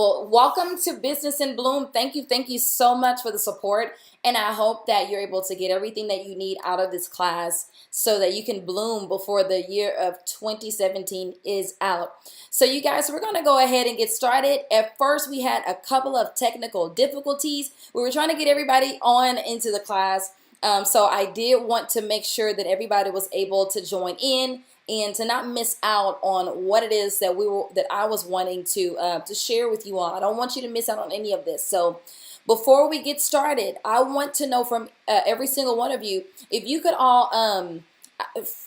Well, welcome to Business in Bloom. Thank you so much for the support. And I hope that you're able to get everything that you need out of this class so that you can bloom before the year of 2017 is out. So you guys, we're going to go ahead and get started. At first, we had a couple of technical difficulties. We were trying to get everybody on into the class. So I did want to make sure that everybody was able to join in and to not miss out on what it is that I was wanting to share with you all. I don't want you to miss out on any of this. So before we get started, I want to know from every single one of you, if you could all,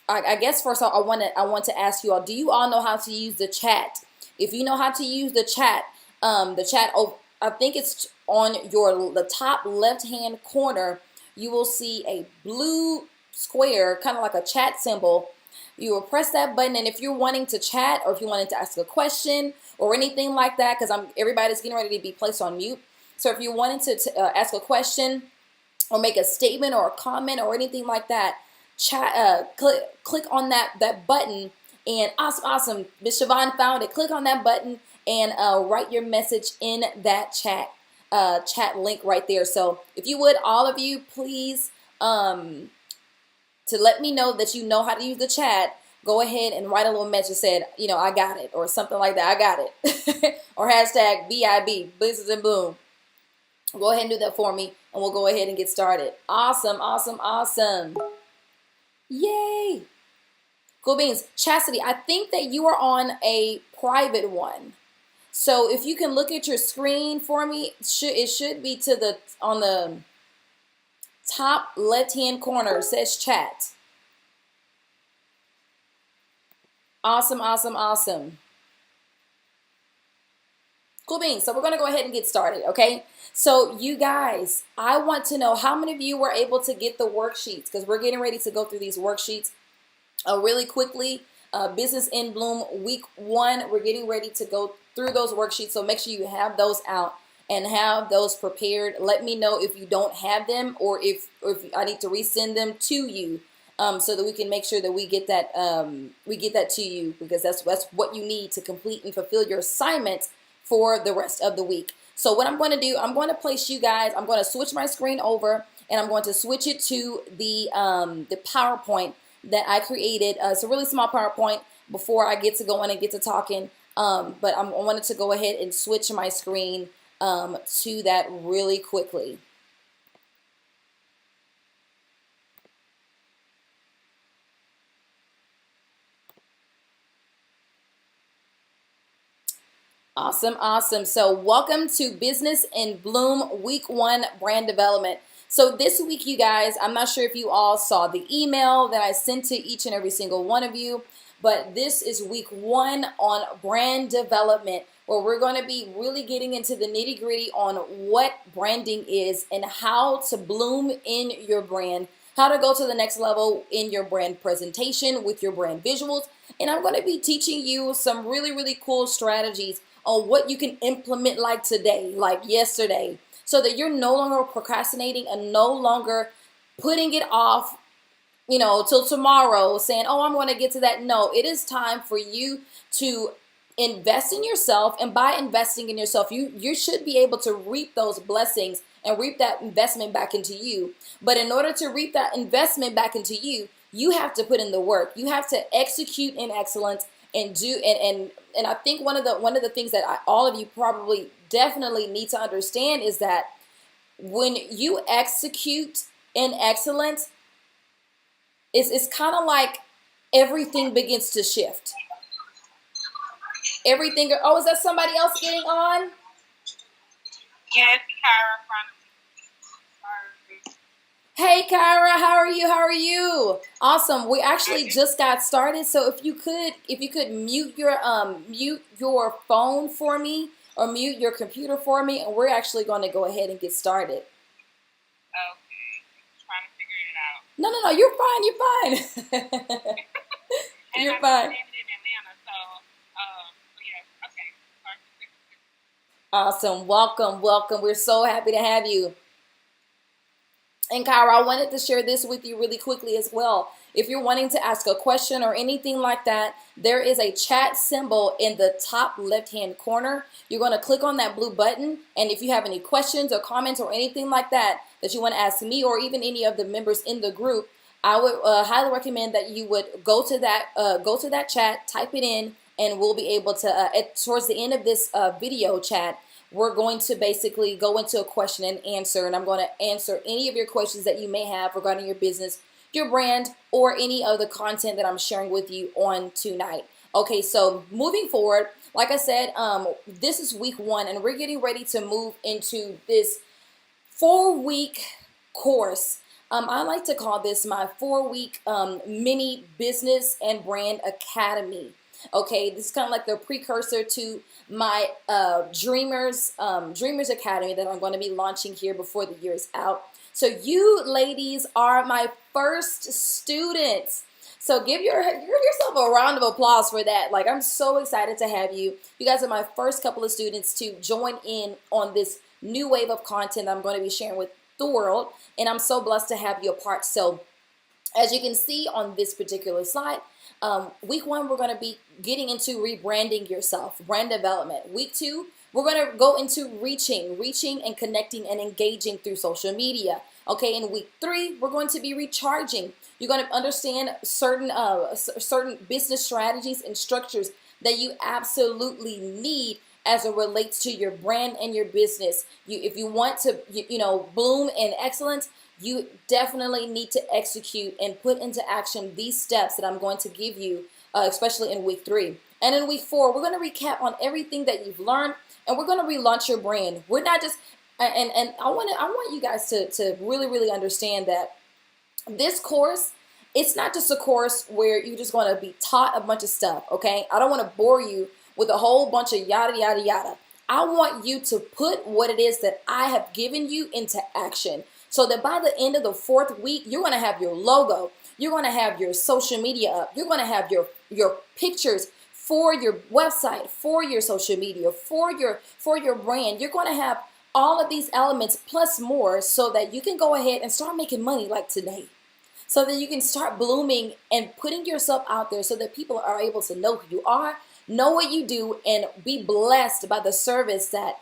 I guess first of all, I want to ask you all, do you all know how to use the chat? If you know how to use the chat, oh, I think it's on the top left-hand corner. You will see a blue square, kind of like a chat symbol. You will press that button, and if you're wanting to chat or if you wanted to ask a question or anything like that, because everybody's getting ready to be placed on mute. So if you wanted to ask a question or make a statement or a comment or anything like that, click on that button, and awesome. Miss Siobhan found it. Click on that button and write your message in that chat link right there. So if you would, all of you, please, to let me know that you know how to use the chat, go ahead and write a little message said, I got it, or something like that. I got it. Or hashtag BIB, Business in Bloom. Go ahead and do that for me, and we'll go ahead and get started. Awesome. Yay. Cool beans. Chastity, I think that you are on a private one. So if you can look at your screen for me, it should be on the top left-hand corner. It says chat. Awesome. Cool beans. So we're going to go ahead and get started, okay? So you guys, I want to know how many of you were able to get the worksheets, because we're getting ready to go through these worksheets really quickly. Business in Bloom week 1, we're getting ready to go through those worksheets. So make sure you have those out and have those prepared. Let me know if you don't have them, or if I need to resend them to you, so that we can make sure that we get that to you, because that's what you need to complete and fulfill your assignments for the rest of the week. So what I'm going to do, I'm going to place you guys, I'm going to switch my screen over, and I'm going to switch it to the PowerPoint that I created. It's a really small PowerPoint before I get to going and get to talking, but I wanted to go ahead and switch my screen to that really quickly. Awesome. So welcome to Business in Bloom week 1 brand development. So this week, you guys, I'm not sure if you all saw the email that I sent to each and every single one of you, but this is week 1 on brand development, where we're going to be really getting into the nitty-gritty on what branding is and how to bloom in your brand, how to go to the next level in your brand presentation with your brand visuals. And I'm going to be teaching you some really cool strategies on what you can implement like today, like yesterday, so that you're no longer procrastinating and no longer putting it off, till tomorrow, saying, oh, I'm going to get to that. No, it is time for you to invest in yourself. And by investing in yourself, you should be able to reap those blessings and reap that investment back into you. But in order to reap that investment back into you, you have to put in the work. You have to execute in excellence and do and I think one of the things that all of you probably definitely need to understand is that when you execute in excellence, it's kind of like everything begins to shift. Everything. Oh, is that somebody else getting on? Yes, Kyra from. Hey, Kyra, how are you? Awesome. We actually just got started, so if you could mute your phone for me, or mute your computer for me, and we're actually going to go ahead and get started. Okay, trying to figure it out. No, you're fine. You're fine. In Atlanta, so yeah, okay. Awesome. Welcome. We're so happy to have you. And Kyra, I wanted to share this with you really quickly as well. If you're wanting to ask a question or anything like that, there is a chat symbol in the top left-hand corner. You're going to click on that blue button. And if you have any questions or comments or anything like that that you want to ask me or even any of the members in the group, I would highly recommend that you would go to that chat, type it in, and we'll be able to, towards the end of this video chat, we're going to basically go into a question and answer, and I'm going to answer any of your questions that you may have regarding your business, your brand, or any of the content that I'm sharing with you on tonight. Okay, so moving forward, like I said, this is week 1, and we're getting ready to move into this 4-week course. I like to call this my 4-week mini business and brand academy. Okay, this is kind of like the precursor to my Dreamers Academy that I'm going to be launching here before the year is out. So you ladies are my first students. So give yourself a round of applause for that. Like, I'm so excited to have you. You guys are my first couple of students to join in on this new wave of content I'm going to be sharing with the world. And I'm so blessed to have you a part. So as you can see on this particular slide, week 1, we're going to be getting into rebranding yourself, brand development. Week 2, we're going to go into reaching and connecting and engaging through social media. Okay, in week 3, we're going to be recharging. You're going to understand certain business strategies and structures that you absolutely need as it relates to your brand and your business. If you want to, bloom in excellence, you definitely need to execute and put into action these steps that I'm going to give you, especially in week 3. And in week 4, we're going to recap on everything that you've learned, and we're going to relaunch your brand. We're not just, and I want you guys to really understand that this course, it's not just a course where you're just going to be taught a bunch of stuff, okay? I don't want to bore you with a whole bunch of yada, yada, yada. I want you to put what it is that I have given you into action, so that by the end of the 4th week, you're going to have your logo. You're going to have your social media up. You're going to have your pictures for your website, for your social media, for your brand. You're going to have all of these elements plus more, so that you can go ahead and start making money like today. So that you can start blooming and putting yourself out there, so that people are able to know who you are, know what you do, and be blessed by the service that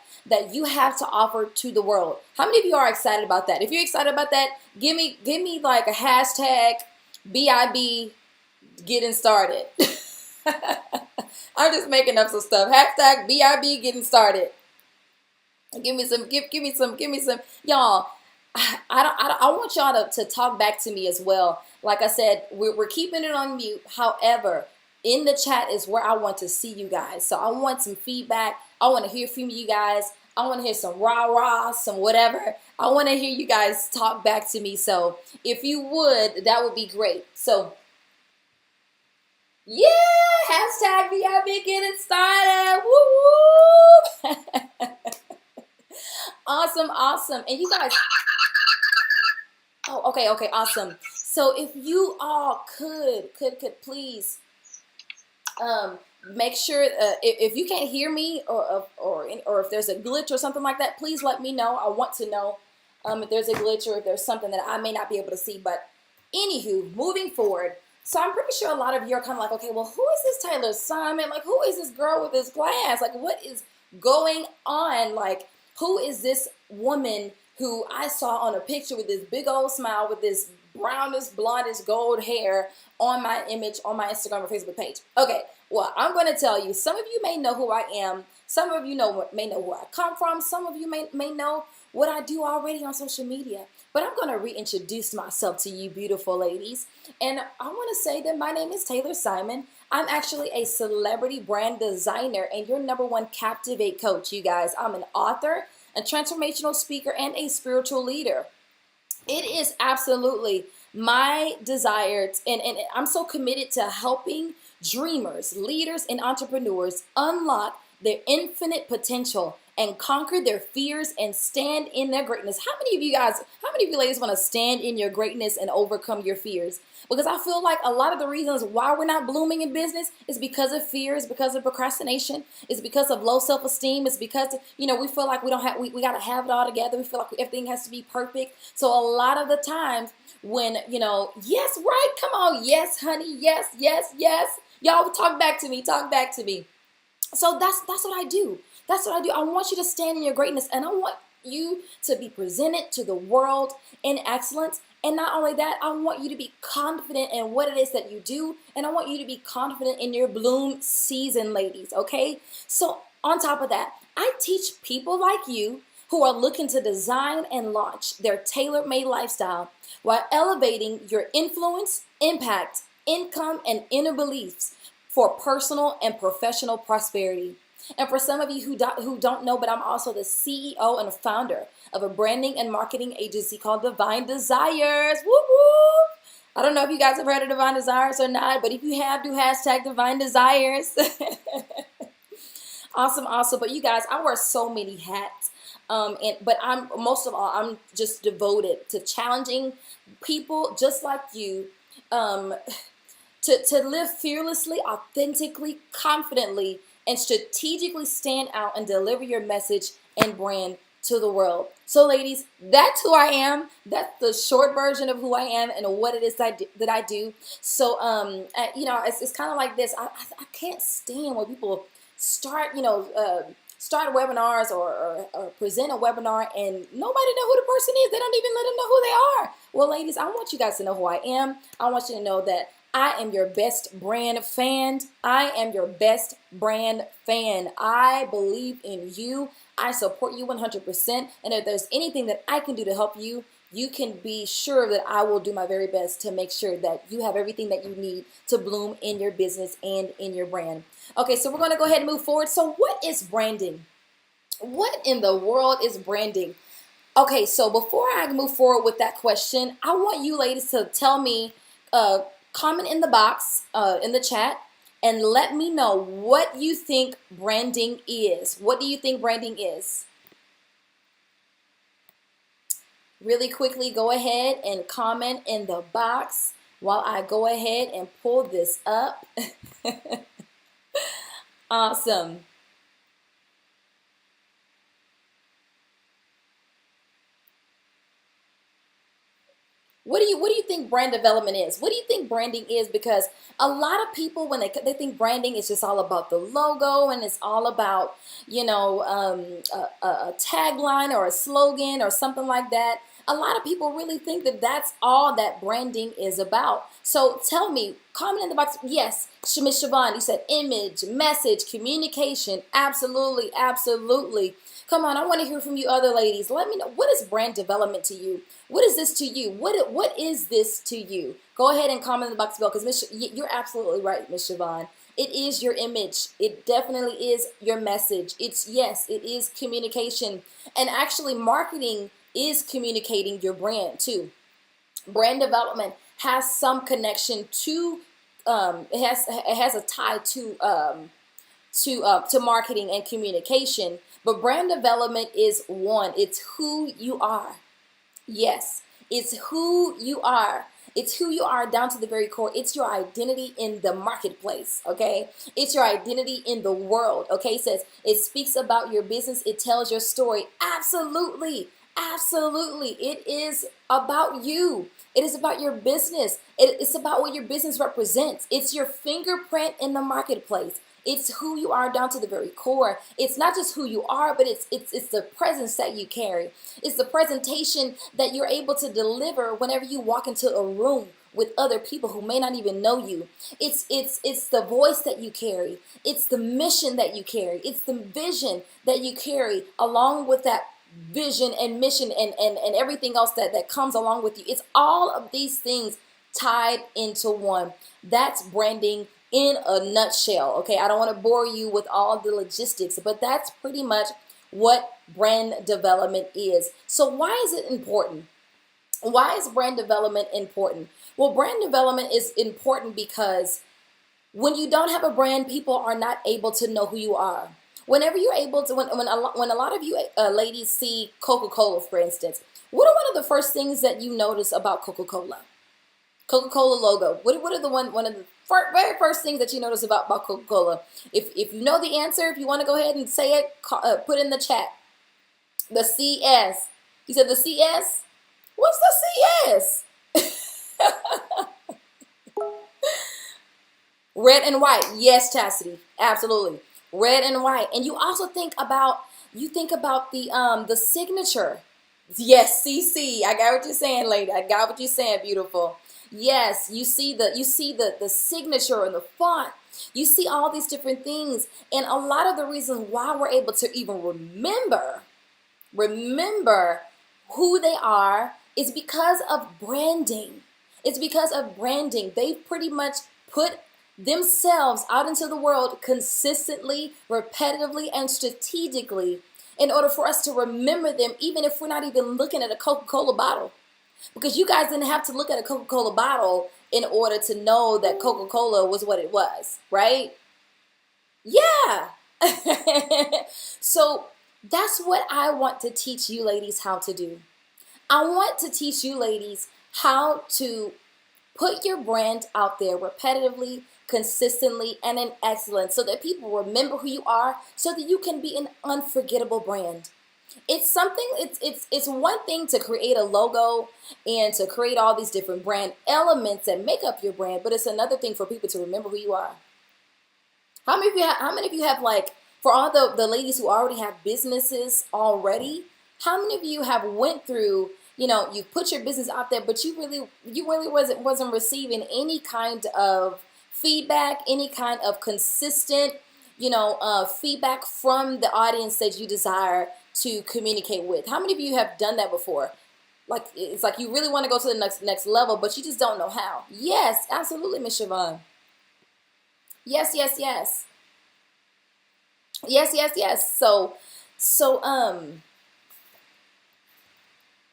you have to offer to the world. How many of you are excited about that? If you're excited about that, give me like a hashtag BIB getting started. I'm just making up some stuff. Hashtag BIB getting started. Give me some. Y'all, I want y'all to talk back to me as well. Like I said, we're keeping it on mute. However, in the chat is where I want to see you guys. So I want some feedback. I want to hear from you guys. I want to hear some rah-rah, some whatever. I want to hear you guys talk back to me. So if you would, that would be great. So yeah, hashtag VIB getting started. Woo woo. Awesome. And you guys, oh, okay, awesome. So if you all could please make sure if you can't hear me or if there's a glitch or something like that, please let me know. I want to know if there's a glitch or if there's something that I may not be able to see. But anywho, moving forward, so I'm pretty sure a lot of you are kind of like, okay, well, who is this Taylor Simon? Like, who is this girl with this glass? Like, what is going on? Like, who is this woman who I saw on a picture with this big old smile with this brownest, blondest, gold hair on my image on my Instagram or Facebook page? Okay, well, I'm going to tell you, some of you may know who I am. Some of you may know where I come from. Some of you may know what I do already on social media. But I'm going to reintroduce myself to you beautiful ladies. And I want to say that my name is Taylor Simon. I'm actually a celebrity brand designer and your #1 Captivate coach, you guys. I'm an author, a transformational speaker, and a spiritual leader. It is absolutely my desire, and I'm so committed to helping dreamers, leaders, and entrepreneurs unlock their infinite potential and conquer their fears and stand in their greatness. How many of you ladies want to stand in your greatness and overcome your fears? Because I feel like a lot of the reasons why we're not blooming in business is because of fear, is because of procrastination, is because of low self-esteem, it's because, we feel like we got to have it all together. We feel like everything has to be perfect. So a lot of the times when, yes, right, come on, yes, honey, yes, yes, yes. Y'all talk back to me, talk back to me. So that's what I do. That's what I do. I want you to stand in your greatness, and I want you to be presented to the world in excellence. And not only that, I want you to be confident in what it is that you do, and I want you to be confident in your bloom season, ladies, okay? So on top of that, I teach people like you who are looking to design and launch their tailor-made lifestyle while elevating your influence, impact, income, and inner beliefs for personal and professional prosperity. And for some of you who don't know, but I'm also the CEO and founder of a branding and marketing agency called Divine Desires. Woo woo! I don't know if you guys have heard of Divine Desires or not, but if you have, do hashtag Divine Desires. Awesome, awesome. But you guys, I wear so many hats. But I'm just devoted to challenging people just like you to live fearlessly, authentically, confidently, and strategically stand out and deliver your message and brand to the world. So ladies, that's who I am. That's the short version of who I am and what it is that I do. So, it's kind of like this. I can't stand when people start webinars or present a webinar and nobody know who the person is. They don't even let them know who they are. Well, ladies, I want you guys to know who I am. I want you to know that I am your best brand fan. I am your best brand fan. I believe in you. I support you 100%. And if there's anything that I can do to help you, you can be sure that I will do my very best to make sure that you have everything that you need to bloom in your business and in your brand. Okay, so we're going to go ahead and move forward. So what is branding? What in the world is branding? Okay, so before I move forward with that question, I want you ladies to tell me, comment in the box, in the chat, and let me know what you think branding is. What do you think branding is? Really quickly, go ahead and comment in the box while I go ahead and pull this up. Awesome. What do you think brand development is? What do you think branding is? Because a lot of people, when they think branding is just all about the logo and it's all about, a tagline or a slogan or something like that. A lot of people really think that that's all that branding is about. So tell me, comment in the box. Yes, Miss Siobhan, you said image, message, communication. Absolutely, absolutely. Come on, I want to hear from you other ladies. Let me know, what is brand development to you? What is this to you? What is this to you? Go ahead and comment in the box below, because you're absolutely right, Miss Siobhan. It is your image. It definitely is your message. It is communication. And actually marketing is communicating your brand too. Brand development has some connection to it has a tie to marketing and communication, but brand development is one. It's who you are. Yes, it's who you are. It's who you are down to the very core. It's your identity in the marketplace, okay? It's your identity in the world, okay? It speaks about your business. It tells your story. Absolutely, absolutely. It is about you. It is about your business. It's about what your business represents. It's your fingerprint in the marketplace. It's who you are down to the very core. It's not just who you are, but it's the presence that you carry. It's the presentation that you're able to deliver whenever you walk into a room with other people who may not even know you. It's the voice that you carry. It's the mission that you carry. It's the vision that you carry along with that vision and mission and everything else that comes along with you. It's all of these things tied into one. That's branding in a nutshell, okay? I don't want to bore you with all the logistics, but that's pretty much what brand development is. So why is it important? Why is brand development important? Well, brand development is important because when you don't have a brand, people are not able to know who you are. Whenever you're able to, when a lot of you ladies see Coca-Cola, for instance, what are one of the first things that you notice about Coca-Cola? Coca-Cola logo. What are the one of the very first things that you notice about Coca-Cola? If you know the answer, if you want to go ahead and say it, put in the chat. The CS. You said the CS? What's the CS? Red and white. Yes, Chastity. Absolutely. Red and white. And you also think about the signature. Yes, CC. I got what you're saying, lady. I got what you're saying, beautiful. Yes, you see the signature and the font. You see all these different things. And a lot of the reasons why we're able to even remember who they are is because of branding. It's because of branding. They've pretty much put themselves out into the world consistently, repetitively, and strategically in order for us to remember them, even if we're not even looking at a Coca-Cola bottle. Because you guys didn't have to look at a Coca-Cola bottle in order to know that Coca-Cola was what it was, right? Yeah. So that's what I want to teach you ladies how to do. I want to teach you ladies how to put your brand out there repetitively, consistently, and in excellence so that people remember who you are, so that you can be an unforgettable brand. It's one thing to create a logo and to create all these different brand elements that make up your brand, but it's another thing for people to remember who you are. How many of you have, like, for all the ladies who already have businesses already, how many of you have went through, you put your business out there, but you really wasn't receiving any kind of feedback, any kind of consistent, feedback from the audience that you desire to communicate with? How many of you have done that before? Like, it's like you really want to go to the next level, but you just don't know how. Yes, absolutely, Miss Siobhan. Yes, yes, yes. Yes, yes, yes. So,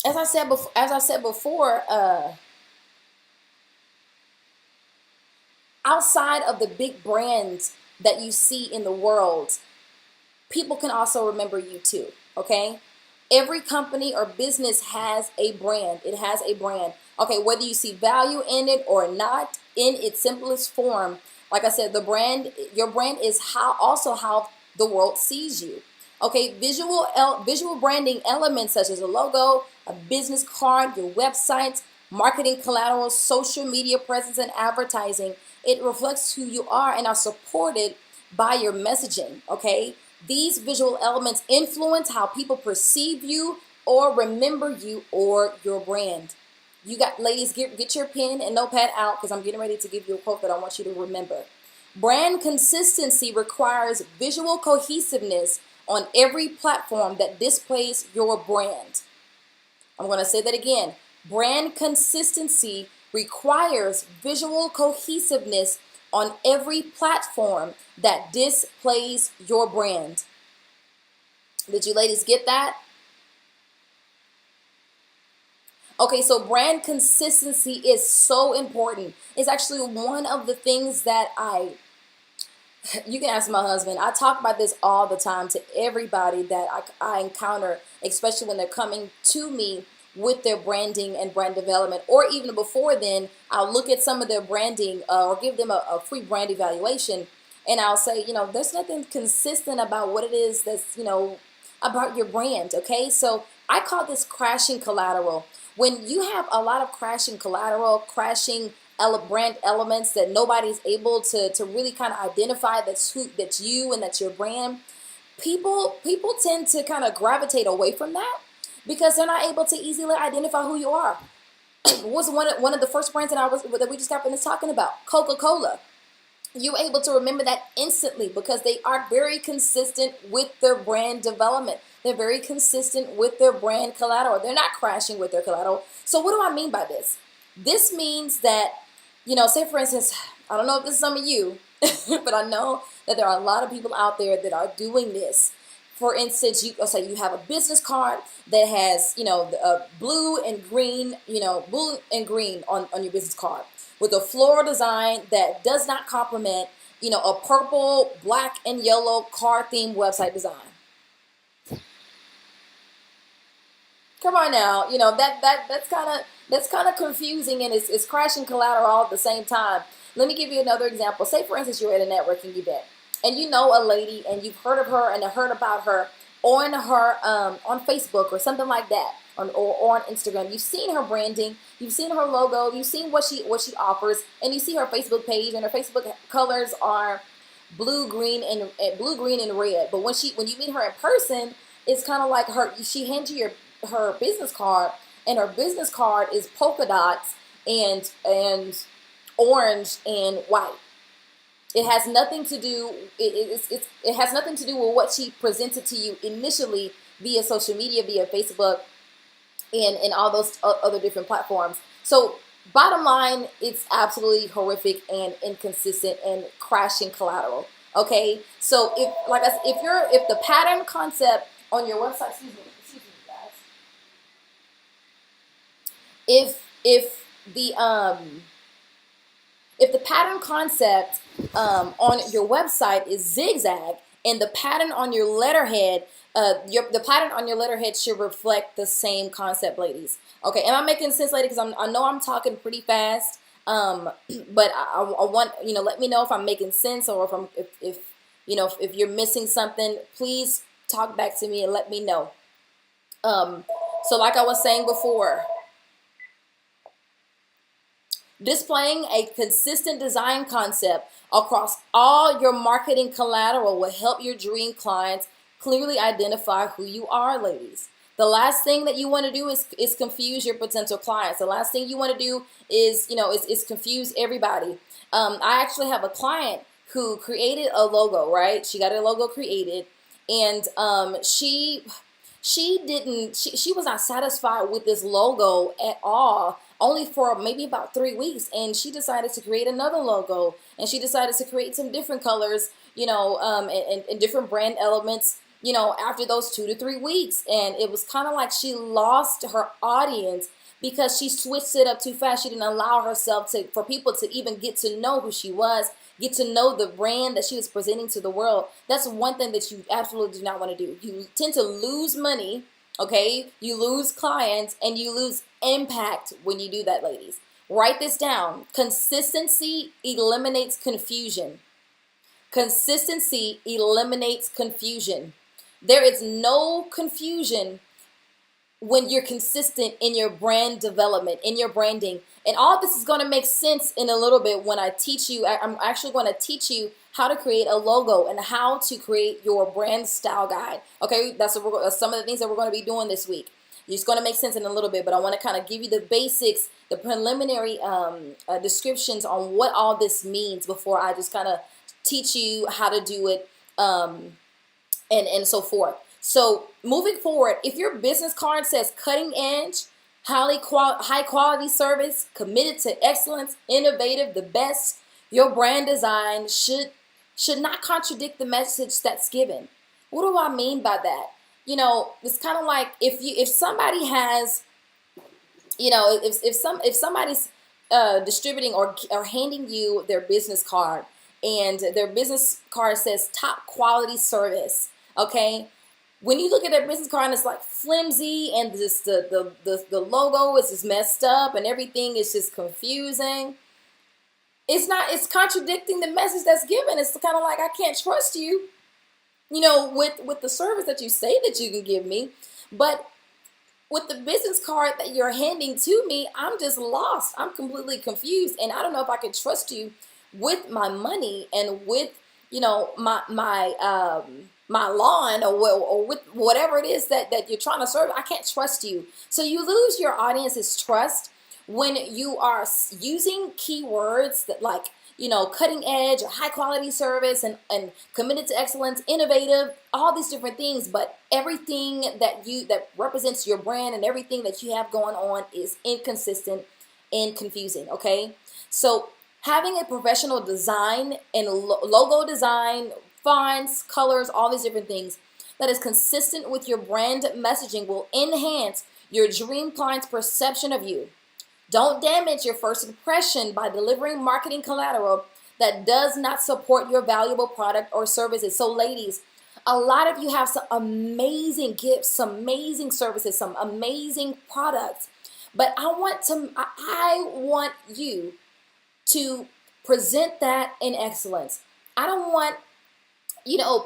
as I said before, outside of the big brands that you see in the world, people can also remember you too. Okay, every company or business has a brand. It has a brand. Okay, whether you see value in it or not, in its simplest form, like I said, your brand is how the world sees you. Okay, visual branding elements such as a logo, a business card, your website, marketing collateral, social media presence, and advertising. It reflects who you are and are supported by your messaging. Okay, these visual elements influence how people perceive you or remember you or your brand. You got, ladies, get your pen and notepad out, because I'm getting ready to give you a quote that I want you to remember. Brand consistency requires visual cohesiveness on every platform that displays your brand. I'm going to say that again. Brand consistency requires visual cohesiveness on every platform that displays your brand. Did you ladies get that? Okay, so brand consistency is so important. It's actually one of the things that you can ask my husband. I talk about this all the time to everybody that I encounter, especially when they're coming to me with their branding and brand development, or even before then. I'll look at some of their branding or give them a free brand evaluation, and I'll say, there's nothing consistent about what it is that's, about your brand. Okay, so I call this crashing collateral. When you have a lot of crashing collateral, crashing brand elements that nobody's able to really kind of identify that's you and that's your brand, people tend to kind of gravitate away from that because they're not able to easily identify who you are. Was one of the first brands that we just got finished talking about, Coca-Cola. You're able to remember that instantly because they are very consistent with their brand development. They're very consistent with their brand collateral. They're not crashing with their collateral. So what do I mean by this? This means that, say for instance, I don't know if this is some of you, but I know that there are a lot of people out there that are doing this. For instance, you have a business card that has, blue and green on your business card with a floral design that does not complement a purple, black, and yellow car themed website design. Come on now, that's kind of confusing, and it's crashing collateral all at the same time. Let me give you another example. Say for instance you're at a networking event and you know a lady and you've heard of her and heard about her on Facebook or something like that, or on Instagram. You've seen her branding, you've seen her logo, you've seen what she offers, and you see her Facebook page, and her Facebook colors are blue, green, and red. But when you meet her in person, it's kind of like she hands you her business card, and her business card is polka dots and orange and white. It has nothing to do. It has nothing to do with what she presented to you initially via social media, via Facebook, and all those other different platforms. So bottom line, it's absolutely horrific and inconsistent and crashing collateral. Okay, so if the pattern concept on your website, excuse me guys, if the pattern concept on your website is zigzag, and the pattern on your letterhead, the pattern on your letterhead should reflect the same concept, ladies. Okay, am I making sense, ladies? Because I know I'm talking pretty fast, but I want let me know if I'm making sense, or if you're missing something. Please talk back to me and let me know. So like I was saying before, displaying a consistent design concept across all your marketing collateral will help your dream clients clearly identify who you are, ladies. The last thing that you want to do is confuse your potential clients. The last thing you want to do is confuse everybody. I actually have a client who created a logo, right? She got a logo created, and she was not satisfied with this logo at all, only for maybe about 3 weeks, and she decided to create another logo, and she decided to create some different colors, and different brand elements, after those 2 to 3 weeks. And it was kind of like she lost her audience because she switched it up too fast. She didn't allow herself for people to even get to know who she was, get to know the brand that she was presenting to the world. That's one thing that you absolutely do not want to do. You tend to lose money, okay? You lose clients, and you lose impact when you do that, ladies. Write this down. Consistency eliminates confusion. Consistency eliminates confusion. There is no confusion when you're consistent in your brand development, in your branding. And all this is going to make sense in a little bit when I teach you. I'm actually going to teach you how to create a logo and how to create your brand style guide. Okay, that's some of the things that we're going to be doing this week. It's going to make sense in a little bit, but I want to kind of give you the basics, the preliminary descriptions on what all this means before I just kind of teach you how to do it, and so forth. So moving forward, if your business card says cutting edge, high quality service, committed to excellence, innovative, the best, your brand design should not contradict the message that's given. What do I mean by that? It's kind of like if somebody has, if somebody's distributing or handing you their business card, and their business card says top quality service, okay? When you look at their business card and it's like flimsy, and just the logo is just messed up and everything is just confusing, it's contradicting the message that's given. It's kind of like, I can't trust you, with the service that you say that you can give me. But with the business card that you're handing to me, I'm just lost. I'm completely confused, and I don't know if I can trust you with my money and with my lawn, or with whatever it is that you're trying to serve. I can't trust you. So you lose your audience's trust when you are using keywords that like, cutting edge, high quality service, and committed to excellence, innovative, all these different things. But everything that represents your brand and everything that you have going on is inconsistent and confusing. Okay, so having a professional design and logo design, fonts, colors, all these different things that is consistent with your brand messaging will enhance your dream client's perception of you. Don't damage your first impression by delivering marketing collateral that does not support your valuable product or services. So ladies, a lot of you have some amazing gifts, some amazing services, some amazing products, but I want you to present that in excellence. I don't want,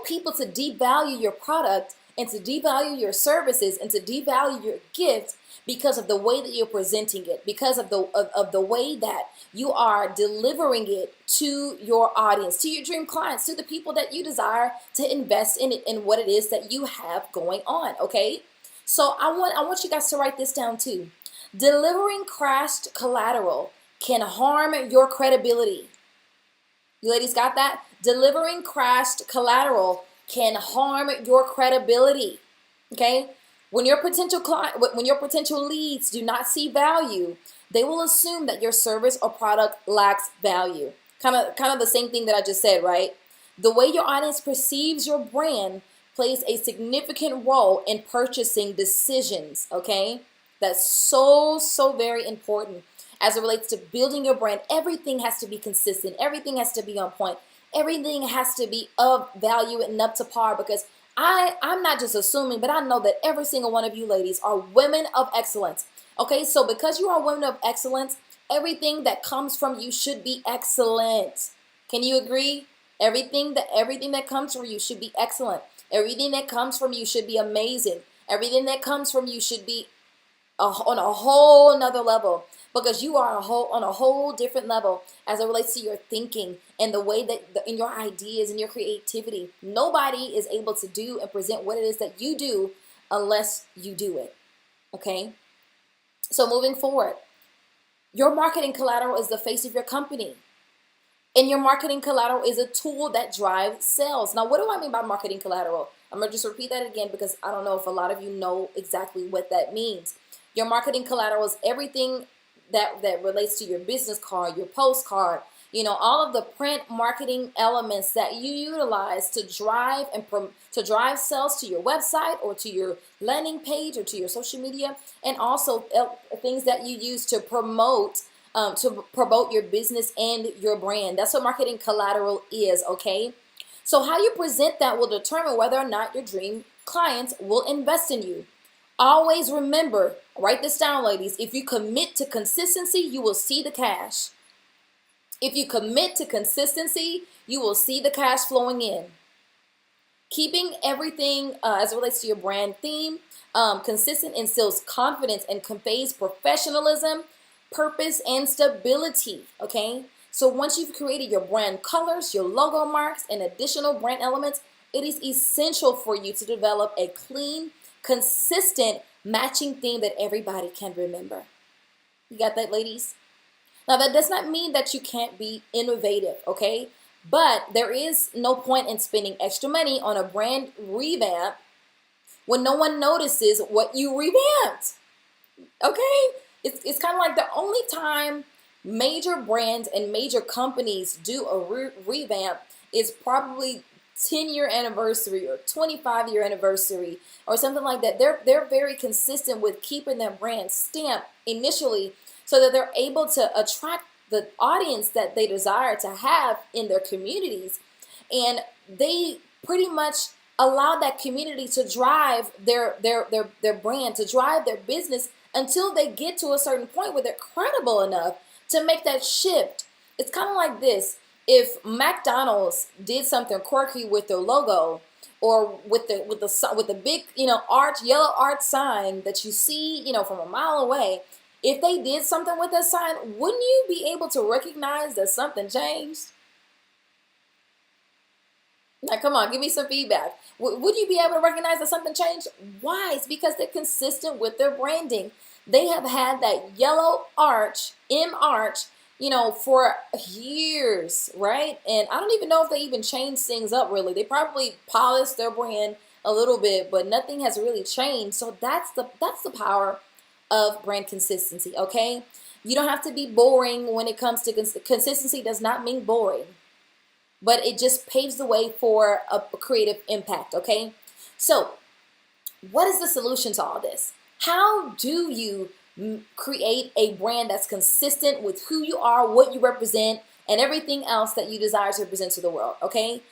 people to devalue your product and to devalue your services and to devalue your gift because of the way that you're presenting it, because of the way that you are delivering it to your audience, to your dream clients, to the people that you desire to invest in it, in what it is that you have going on. Okay, so I want you guys to write this down too. Delivering crashed collateral can harm your credibility. You ladies got that? Delivering crashed collateral can harm your credibility. Okay? When your potential leads do not see value, they will assume that your service or product lacks value. Kind of the same thing that I just said, right? The way your audience perceives your brand plays a significant role in purchasing decisions, okay? That's so very important as it relates to building your brand. Everything has to be consistent. Everything has to be on point. Everything has to be of value and up to par, because I'm not just assuming, but I know that every single one of you ladies are women of excellence. Okay, so because you are women of excellence, everything that comes from you should be excellent. Can you agree? Everything that comes from you should be excellent. Everything that comes from you should be amazing. Everything that comes from you should be on a whole nother level, because you are on a whole different level as it relates to your thinking and the way that in your ideas and your creativity. Nobody is able to do and present what it is that you do unless you do it. Okay, so moving forward, your marketing collateral is the face of your company, and your marketing collateral is a tool that drives sales. Now, what do I mean by marketing collateral? I'm gonna just repeat that again, because I don't know if a lot of you know exactly what that means. Your marketing collateral is everything that relates to your business card, your postcard, all of the print marketing elements that you utilize to drive sales to your website or to your landing page or to your social media, and also things that you use to promote your business and your brand. That's what marketing collateral is, okay? So how you present that will determine whether or not your dream clients will invest in you. Always remember, write this down, ladies. If you commit to consistency, you will see the cash. If you commit to consistency, you will see the cash flowing in. Keeping everything as it relates to your brand theme consistent instills confidence and conveys professionalism, purpose, and stability. Okay, so once you've created your brand colors, your logo marks, and additional brand elements, it is essential for you to develop a clean, consistent matching theme that everybody can remember. You got that, ladies? Now, that does not mean that you can't be innovative, okay? But there is no point in spending extra money on a brand revamp when no one notices what you revamped, okay? It's kind of like the only time major brands and major companies do a revamp is probably 10-year anniversary or 25-year anniversary or something like that. They're very consistent with keeping their brand stamp initially, so that they're able to attract the audience that they desire to have in their communities, and they pretty much allow that community to drive their brand, to drive their business, until they get to a certain point where they're credible enough to make that shift. It's kind of like this. If McDonald's did something quirky with their logo, or with the big yellow arch sign that you see from a mile away, if they did something with that sign, wouldn't you be able to recognize that something changed? Now, come on, give me some feedback. Would you be able to recognize that something changed? Why? It's because they're consistent with their branding. They have had that yellow arch, M arch, for years, right? And I don't even know if they even changed things up, really. They probably polished their brand a little bit, but nothing has really changed. So that's the power of brand consistency, okay? You don't have to be boring when it comes to consistency. Does not mean boring, but it just paves the way for a creative impact, okay? So what is the solution to all this? How do you create a brand that's consistent with who you are, what you represent, and everything else that you desire to present to the world, okay?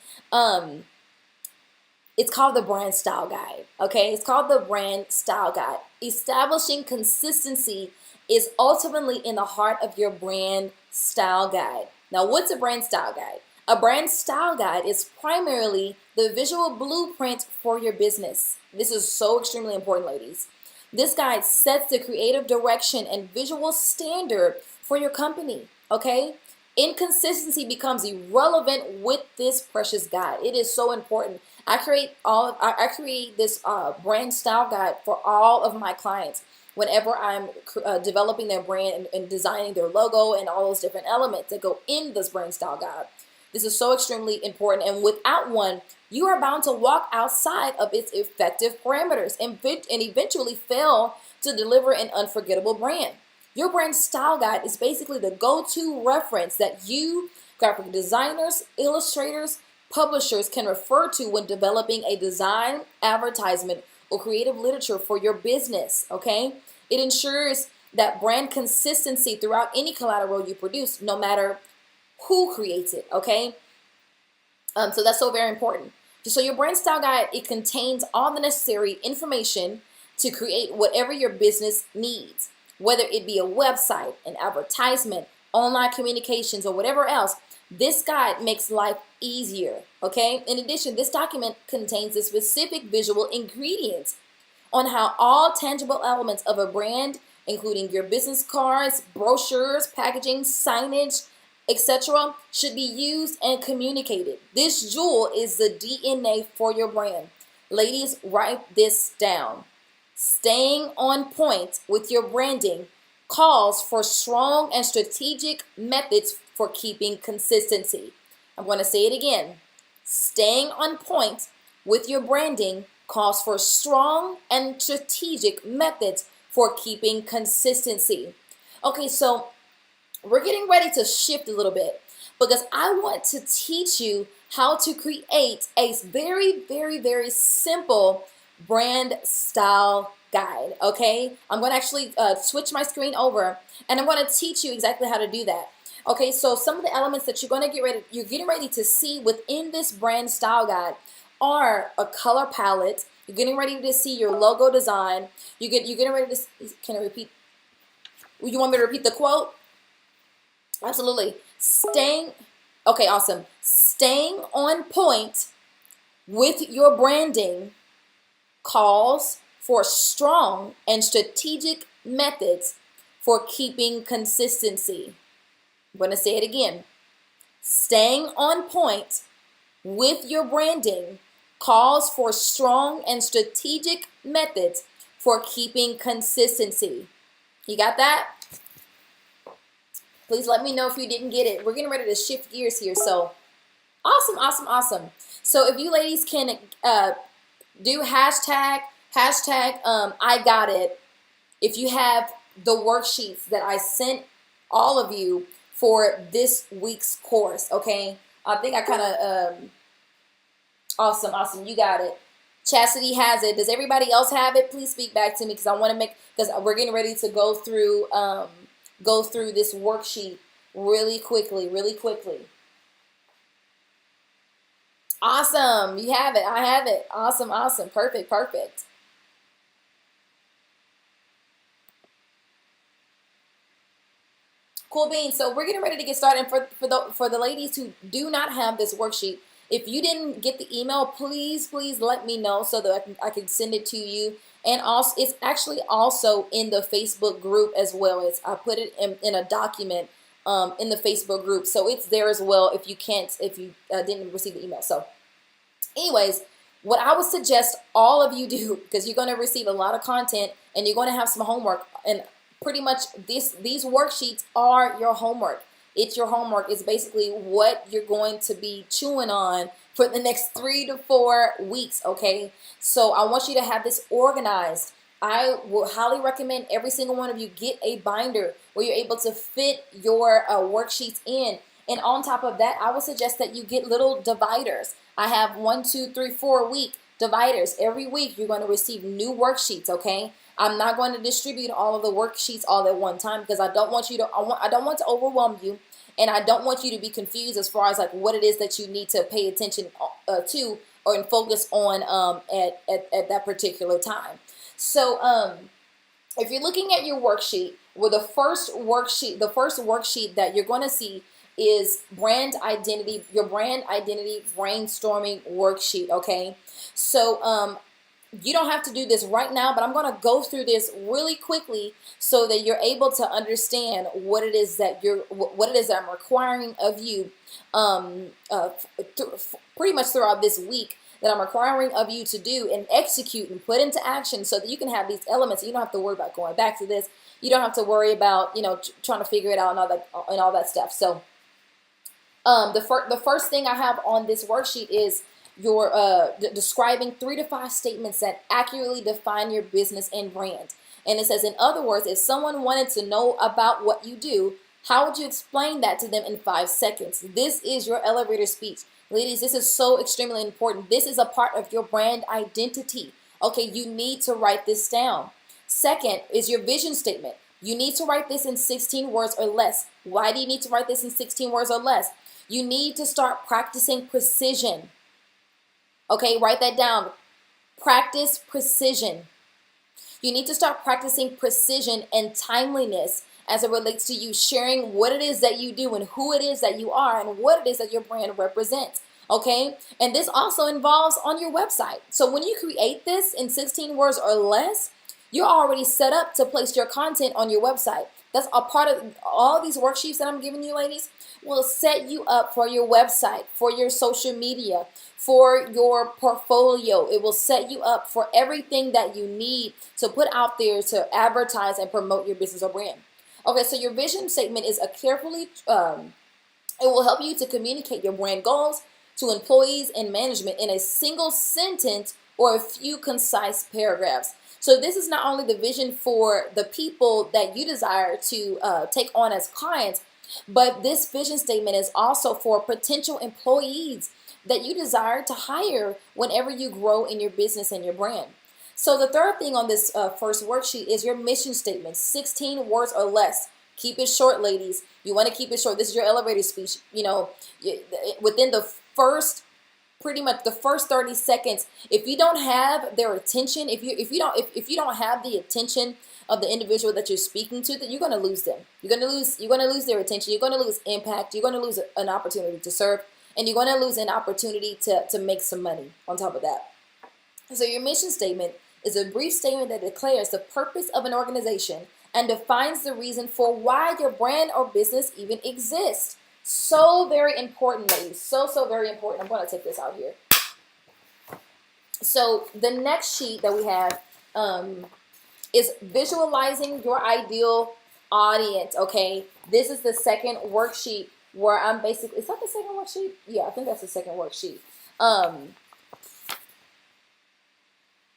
It's called the brand style guide, okay? It's called the brand style guide. Establishing consistency is ultimately in the heart of your brand style guide. Now, what's a brand style guide? A brand style guide is primarily the visual blueprint for your business. This is so extremely important, ladies. This guide sets the creative direction and visual standard for your company, okay? Inconsistency becomes irrelevant with this precious guide. It is so important. I create this brand style guide for all of my clients whenever I'm developing their brand and designing their logo and all those different elements that go in this brand style guide. This is so extremely important, and without one, you are bound to walk outside of its effective parameters and eventually fail to deliver an unforgettable brand. Your brand style guide is basically the go-to reference that you, graphic designers, illustrators, publishers can refer to when developing a design, advertisement, or creative literature for your business, okay? It ensures that brand consistency throughout any collateral you produce, no matter who creates it, okay? So that's so very important. So your brand style guide, it contains all the necessary information to create whatever your business needs, whether it be a website, an advertisement, online communications, or whatever else. This guide makes life easier, okay? In addition, this document contains the specific visual ingredients on how all tangible elements of a brand, including your business cards, brochures, packaging, signage, etc., should be used and communicated. This jewel is the DNA for your brand. Ladies, write this down. Staying on point with your branding calls for strong and strategic methods for keeping consistency. I'm going to say it again. Staying on point with your branding calls for strong and strategic methods for keeping consistency. Okay, so we're getting ready to shift a little bit because I want to teach you how to create a very, very, very simple brand style guide, okay? I'm going to actually switch my screen over, and I'm going to teach you exactly how to do that. Okay, so some of the elements that you're getting ready to see within this brand style guide are a color palette. You're getting ready to see your logo design. You're getting ready to, can I repeat? You want me to repeat the quote? Absolutely. Okay, awesome. Staying on point with your branding calls for strong and strategic methods for keeping consistency. I'm going to say it again. Staying on point with your branding calls for strong and strategic methods for keeping consistency. You got that? Please let me know if you didn't get it. We're getting ready to shift gears here. So awesome, awesome, awesome. So if you ladies can do hashtag I got it. If you have the worksheets that I sent all of you for this week's course, okay? I think I kind of, awesome, you got it. Chastity has it. Does everybody else have it? Please speak back to me because I want to because we're getting ready to go through this worksheet really quickly. Awesome, you have it. I have it. Awesome, perfect. Cool beans. So we're getting ready to get started. And for the ladies who do not have this worksheet, if you didn't get the email, please let me know so that I can send it to you. And also, it's actually also in the Facebook group as well. I put it in a document in the Facebook group, so it's there as well. If you didn't receive the email. So, anyways, what I would suggest all of you do, because you're going to receive a lot of content and you're going to have some homework, and pretty much these worksheets are your homework. It's your homework. It's basically what you're going to be chewing on for the next 3 to 4 weeks, okay? So I want you to have this organized. I will highly recommend every single one of you get a binder where you're able to fit your worksheets in. And on top of that, I would suggest that you get little dividers. I have 1, 2, 3, 4 week dividers. Every week you're going to receive new worksheets, okay? I'm not going to distribute all of the worksheets all at one time because I don't want to overwhelm you. And I don't want you to be confused as far as like what it is that you need to pay attention to or and focus on at that particular time. So if you're looking at your worksheet, well, the first worksheet that you're going to see is brand identity, your brand identity brainstorming worksheet. Okay, so you don't have to do this right now, but I'm going to go through this really quickly so that you're able to understand what it is that I'm requiring of you, pretty much throughout this week, that I'm requiring of you to do and execute and put into action, so that you can have these elements. You don't have to worry about going back to this. You don't have to worry about trying to figure it out and all that stuff. So the first thing I have on this worksheet is your describing 3 to 5 statements that accurately define your business and brand. And it says, in other words, if someone wanted to know about what you do, how would you explain that to them in 5 seconds? This is your elevator speech. Ladies, this is so extremely important. This is a part of your brand identity. Okay, you need to write this down. Second is your vision statement. You need to write this in 16 words or less. Why do you need to write this in 16 words or less? You need to start practicing precision. Okay, write that down. Practice precision. You need to start practicing precision and timeliness as it relates to you sharing what it is that you do and who it is that you are and what it is that your brand represents. Okay, and this also involves on your website. So when you create this in 16 words or less, you're already set up to place your content on your website. That's a part of all these worksheets that I'm giving you, ladies, will set you up for your website, for your social media, for your portfolio. It will set you up for everything that you need to put out there to advertise and promote your business or brand. Okay, so your vision statement is it will help you to communicate your brand goals to employees and management in a single sentence or a few concise paragraphs. So this is not only the vision for the people that you desire to take on as clients, but this vision statement is also for potential employees that you desire to hire whenever you grow in your business and your brand. So the third thing on this first worksheet is your mission statement, 16 words or less. Keep it short, ladies. You want to keep it short. This is your elevator speech. Within the first, pretty much the first 30 seconds, if you don't have their attention, if you don't have the attention of the individual that you're speaking to, that you're going to lose them. You're going to lose their attention. You're going to lose impact. You're going to lose an opportunity to serve, and you're going to lose an opportunity to make some money on top of that. So your mission statement is a brief statement that declares the purpose of an organization and defines the reason for why your brand or business even exists. So very important, ladies. So very important. I'm going to take this out here. So the next sheet that we have is visualizing your ideal audience. Okay, this is the second worksheet where I'm basically, is that the second worksheet? Yeah, I think that's the second worksheet.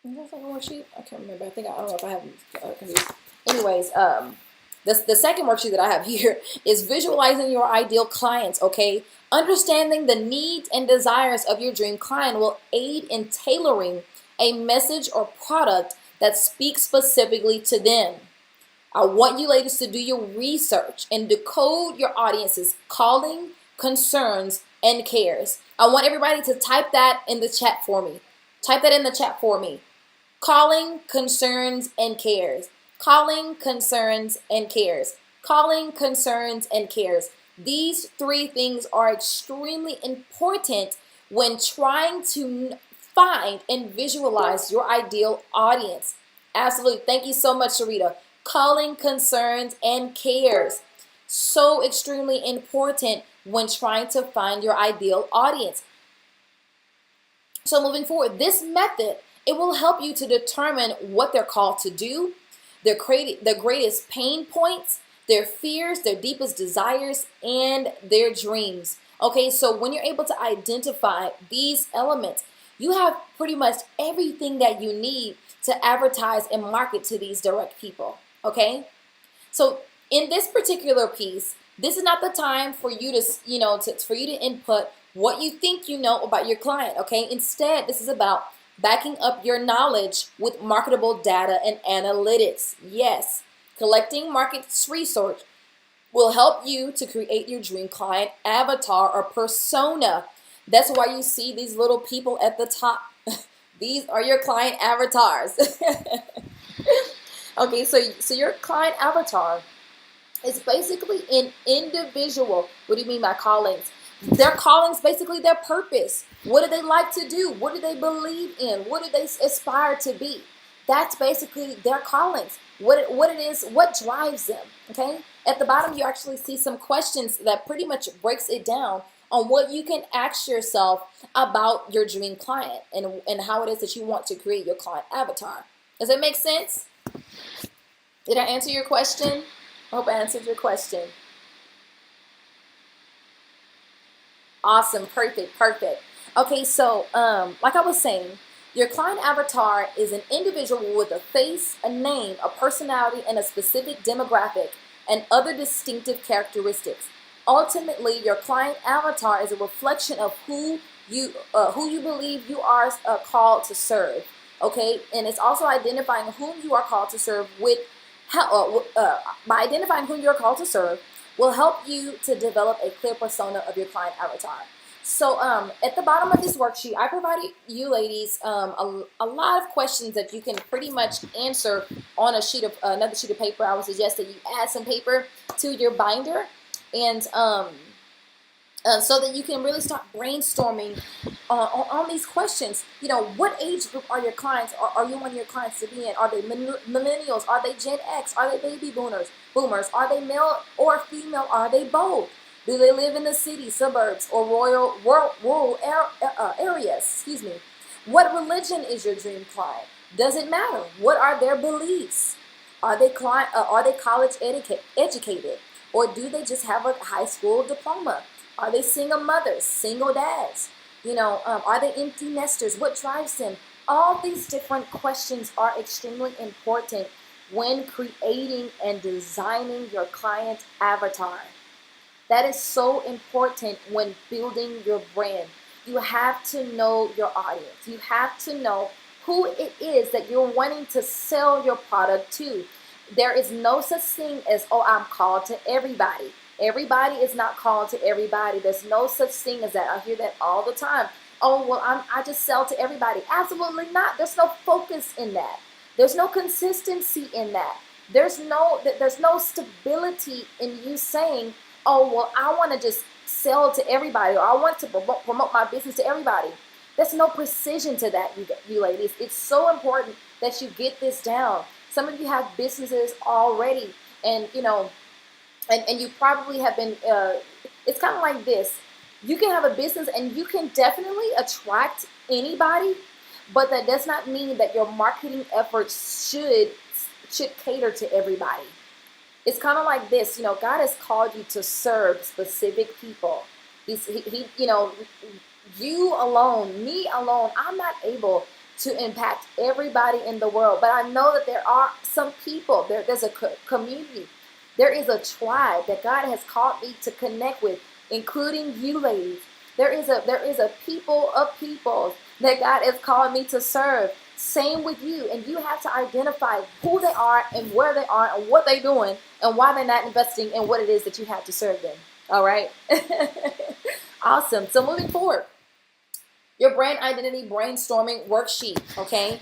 Is that the second worksheet? I can't remember. I don't know if I have confused. Anyways, the second worksheet that I have here is visualizing your ideal clients. Okay, understanding the needs and desires of your dream client will aid in tailoring a message or product that speaks specifically to them. I want you ladies to do your research and decode your audience's calling, concerns, and cares. I want everybody to type that in the chat for me. Type that in the chat for me. Calling, concerns, and cares. Calling, concerns, and cares. Calling, concerns, and cares. These 3 things are extremely important when trying to find and visualize your ideal audience. Absolutely. Thank you so much, Sharita. Calling, concerns, and cares. So extremely important when trying to find your ideal audience. So moving forward, this method, it will help you to determine what they're called to do, their greatest pain points, their fears, their deepest desires, and their dreams. Okay, so when you're able to identify these elements, you have pretty much everything that you need to advertise and market to these direct people. Okay, so in this particular piece, this is not the time for you to input what you think you know about your client. Okay, instead, this is about backing up your knowledge with marketable data and analytics. Yes, collecting market research will help you to create your dream client avatar or persona. That's why you see these little people at the top. These are your client avatars. Okay, so your client avatar is basically an individual. What do you mean by callings? Their callings, basically their purpose. What do they like to do? What do they believe in? What do they aspire to be? That's basically their callings. What it is, what drives them. Okay. At the bottom, you actually see some questions that pretty much breaks it down on what you can ask yourself about your dream client and how it is that you want to create your client avatar. Does that make sense? Did I answer your question? I hope I answered your question. Awesome, perfect. Okay, so like I was saying, your client avatar is an individual with a face, a name, a personality, and a specific demographic and other distinctive characteristics. Ultimately, your client avatar is a reflection of who you believe you are called to serve. Okay, and it's also identifying whom you are called to serve with by identifying whom you're called to serve will help you to develop a clear persona of your client avatar. So at the bottom of this worksheet, I provided you ladies a lot of questions that you can pretty much answer on another sheet of paper. I would suggest that you add some paper to your binder and so that you can really start brainstorming on these questions. You know, what age group are your clients? Are you wanting your clients to be in? Are they millennials? Are they Gen X? Are they baby boomers? Are they male or female? Are they both? Do they live in the city, suburbs, or rural areas? Excuse me. What religion is your dream client? Does it matter? What are their beliefs? Are they college educated, or do they just have a high school diploma? Are they single mothers, single dads? You know, are they empty nesters? What drives them? All these different questions are extremely important when creating and designing your client avatar. That is so important when building your brand. You have to know your audience. You have to know who it is that you're wanting to sell your product to. There is no such thing as, oh, I'm called to everybody. Everybody is not called to everybody. There's no such thing as that. I hear that all the time. Oh, well, I just sell to everybody. Absolutely not. There's no focus in that. There's no consistency in that. There's no stability in you saying, oh, well, I want to just sell to everybody, or I want to promote my business to everybody. There's no precision to that, you ladies. It's so important that you get this down. Some of you have businesses already, and you know, and you probably have been, it's kind of like this. You can have a business and you can definitely attract anybody, but that does not mean that your marketing efforts should cater to everybody. It's kind of like this, you know, God has called you to serve specific people. He you know, you alone, me alone, I'm not able to impact everybody in the world, but I know that there are some people, there's a community, there is a tribe that God has called me to connect with, including you ladies. There is a people of people that God has called me to serve. Same with you, and you have to identify who they are and where they are and what they're doing and why they're not investing in what it is that you have to serve them. All right. Awesome. So moving forward, your brand identity brainstorming worksheet. Okay.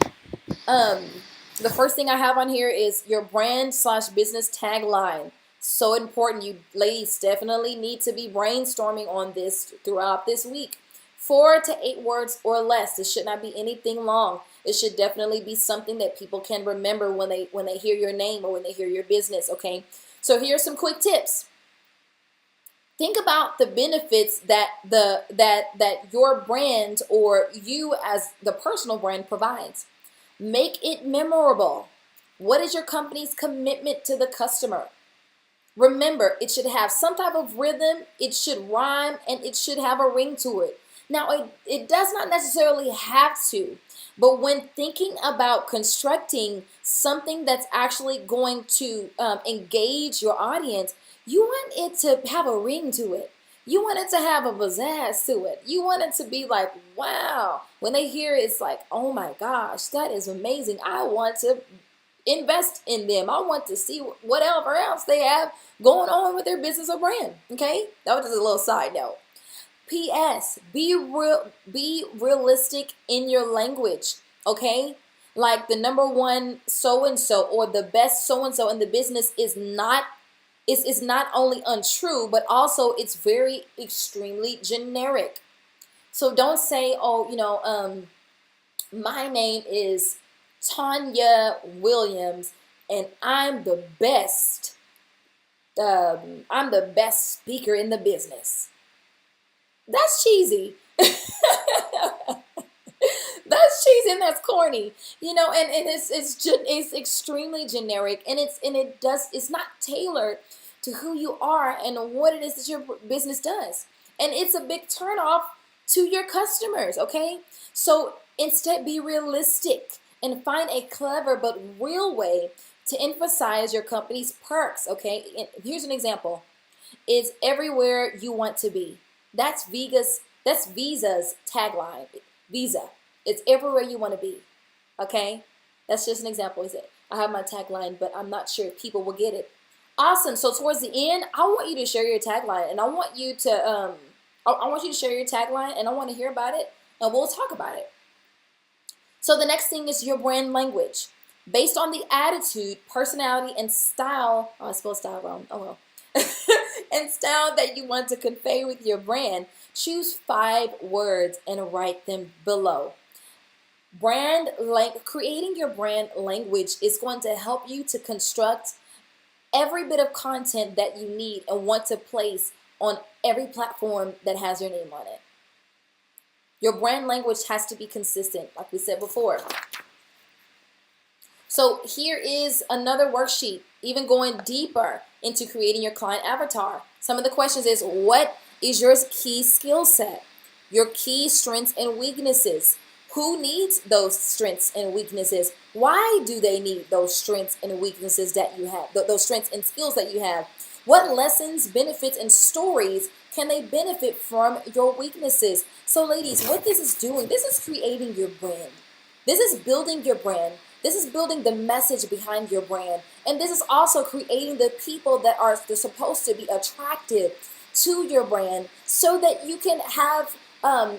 The first thing I have on here is your brand/business tagline. So important. You ladies definitely need to be brainstorming on this throughout this week. 4 to 8 words or less. This should not be anything long. It should definitely be something that people can remember when they hear your name or when they hear your business. Okay. So here's some quick tips. Think about the benefits that that your brand or you as the personal brand provides. Make it memorable. What is your company's commitment to the customer? Remember, it should have some type of rhythm, it should rhyme, and it should have a ring to it. Now, it does not necessarily have to, but when thinking about constructing something that's actually going to engage your audience, you want it to have a ring to it. You want it to have a pizzazz to it. You want it to be like, wow. When they hear it, it's like, oh my gosh, that is amazing. I want to invest in them. I want to see whatever else they have going on with their business or brand. Okay, that was just a little side note. P.S. Be realistic in your language. Okay, like the number one so and so or the best so and so in the business is not only untrue, but also it's very extremely generic. So don't say, oh, my name is Tanya Williams, and I'm the best speaker in the business. That's cheesy. That's cheesy and that's corny, and it's extremely generic, and it's not tailored to who you are and what it is that your business does, and it's a big turnoff to your customers. Okay, so instead be realistic and find a clever but real way to emphasize your company's perks. Okay, and here's an example: is everywhere you want to be. That's Visa's tagline. Visa. It's everywhere you want to be. Okay? That's just an example. Is it? I have my tagline, but I'm not sure if people will get it. Awesome. So towards the end, I want you to share your tagline, and I want you to share your tagline, and I want to hear about it, and we'll talk about it. So the next thing is your brand language. Based on the attitude, personality, and style. Oh, I spelled style wrong. Oh well. And style that you want to convey with your brand, choose 5 words and write them below. Creating your brand language is going to help you to construct every bit of content that you need and want to place on every platform that has your name on it. Your brand language has to be consistent, like we said before. So here is another worksheet, even going deeper into creating your client avatar. Some of the questions is, what is your key skill set? Your key strengths and weaknesses. Who needs those strengths and weaknesses? Why do they need those strengths and weaknesses that you have, those strengths and skills that you have? What lessons, benefits, and stories can they benefit from your weaknesses? So ladies, what this is doing, this is creating your brand. This is building your brand. This is building the message behind your brand. And this is also creating the people that are supposed to be attracted to your brand so that you can have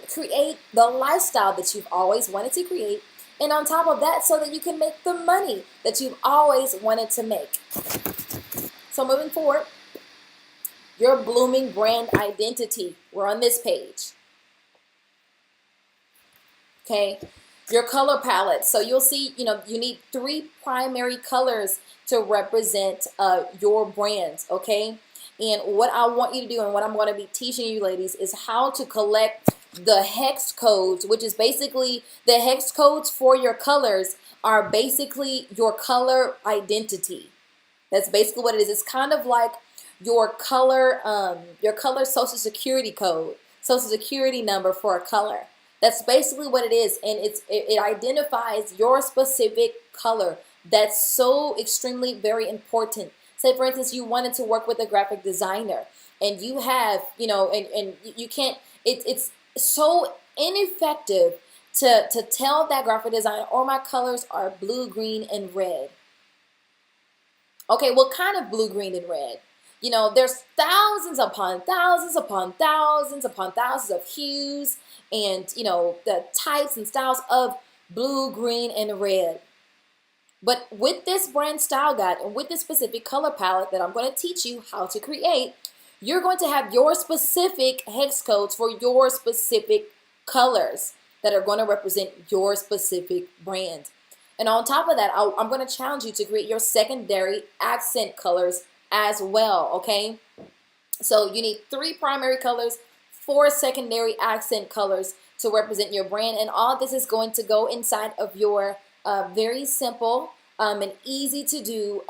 create the lifestyle that you've always wanted to create. And on top of that, so that you can make the money that you've always wanted to make. So moving forward, your blooming brand identity. We're on this page. Okay. Your color palette. So you'll see, you need 3 primary colors to represent your brand, okay? And what I want you to do and what I'm going to be teaching you, ladies, is how to collect the hex codes, which is basically the hex codes for your colors are basically your color identity. That's basically what it is. It's kind of like your color social security code, social security number for a color. That's basically what it is, and it identifies your specific color. That's so extremely very important. Say, for instance, you wanted to work with a graphic designer, and you have, and you can't. It's so ineffective to tell that graphic designer, "Oh, my colors are blue, green, and red." Okay, what kind of blue, green, and red? There's thousands upon thousands upon thousands upon thousands of hues and, the types and styles of blue, green, and red. But with this brand style guide and with this specific color palette that I'm going to teach you how to create, you're going to have your specific hex codes for your specific colors that are going to represent your specific brand. And on top of that, I'm going to challenge you to create your secondary accent colors as well, okay? So you need 3 primary colors, 4 secondary accent colors to represent your brand, and all this is going to go inside of your very simple and easy to do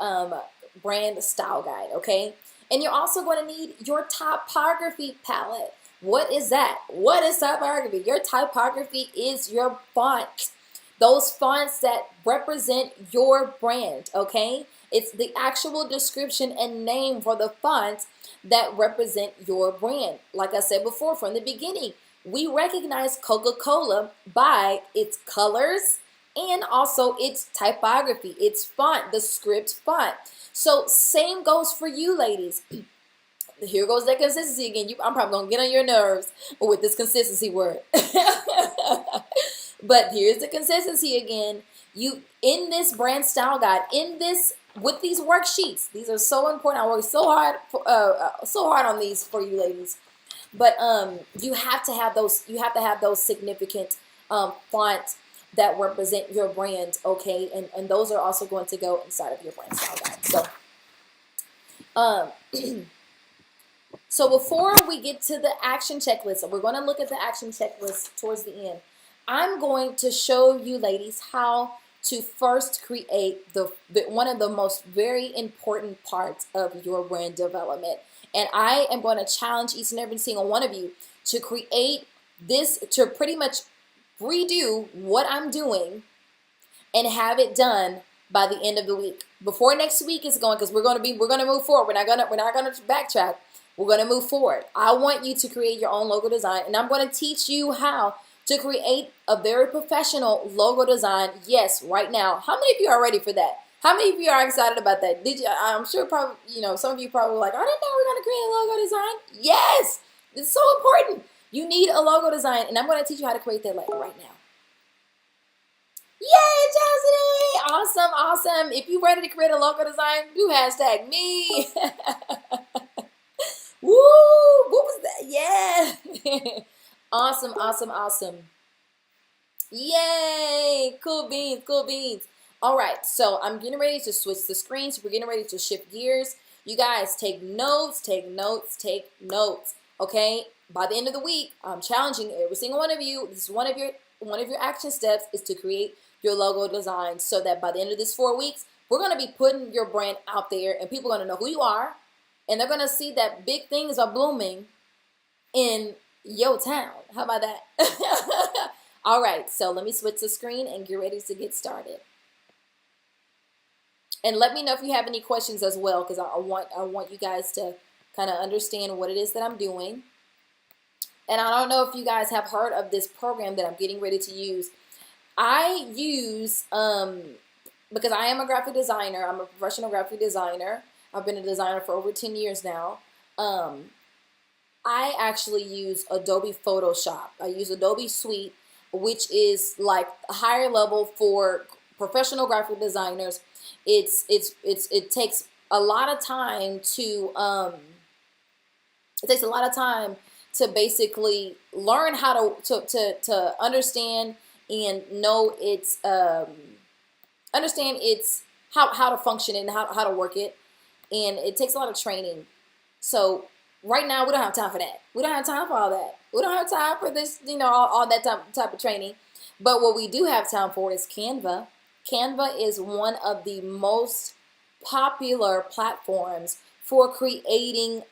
brand style guide, okay? And you're also going to need your typography palette. What is that? What is typography? Your typography is your font. Those fonts that represent your brand, okay? It's the actual description and name for the fonts that represent your brand. Like I said before, from the beginning, we recognize Coca-Cola by its colors and also its typography, its font, the script font. So same goes for you ladies. Here goes that consistency again. I'm probably gonna get on your nerves with this consistency word. But here's the consistency again. You in this brand style guide, in this with these worksheets, these are so important. I work so hard on these for you ladies. But you have to have those. You have to have those significant fonts that represent your brand. Okay, and those are also going to go inside of your brand style guide. So. So before we get to the action checklist, we're going to look at the action checklist towards the end. I'm going to show you ladies how to first create the one of the most very important parts of your brand development. And I am going to challenge each and every single one of you to create this, to pretty much redo what I'm doing and have it done by the end of the week. Before next week is going, because we're going to move forward. We're not going to backtrack. We're going to move forward. I want you to create your own logo design, and I'm going to teach you how to create a very professional logo design. Yes, right now. How many of you are ready for that? How many of you are excited about that? I'm sure probably, some of you probably like, I didn't know we're going to create a logo design. Yes, it's so important. You need a logo design, and I'm going to teach you how to create that right now. Yay, Chastity! Awesome, awesome. If you're ready to create a logo design, do hashtag me. Woo! What was that? Yeah. Awesome, awesome, awesome. Yay! Cool beans, cool beans. All right, so I'm getting ready to switch the screens. We're getting ready to shift gears. You guys take notes, take notes, take notes. Okay? By the end of the week, I'm challenging every single one of you. This is one of your action steps is to create your logo design so that by the end of this 4 weeks, we're going to be putting your brand out there and people are going to know who you are. And they're going to see that big things are blooming in your town. How about that? All right, so let me switch the screen and get ready to get started. And let me know if you have any questions as well, because I want you guys to kind of understand what it is that I'm doing. And I don't know if you guys have heard of this program that I'm getting ready to use. I use, because I am a graphic designer, I'm a professional graphic designer. I've been a designer for over 10 years now. I actually use Adobe Photoshop. I use Adobe Suite, which is like a higher level for professional graphic designers. It takes a lot of time to basically learn how to understand and know its how to function and how to work it. And it takes a lot of training. So right now we don't have time for that. We don't have time for all that. We don't have time for this, all that type of training. But what we do have time for is Canva. Canva is one of the most popular platforms for creating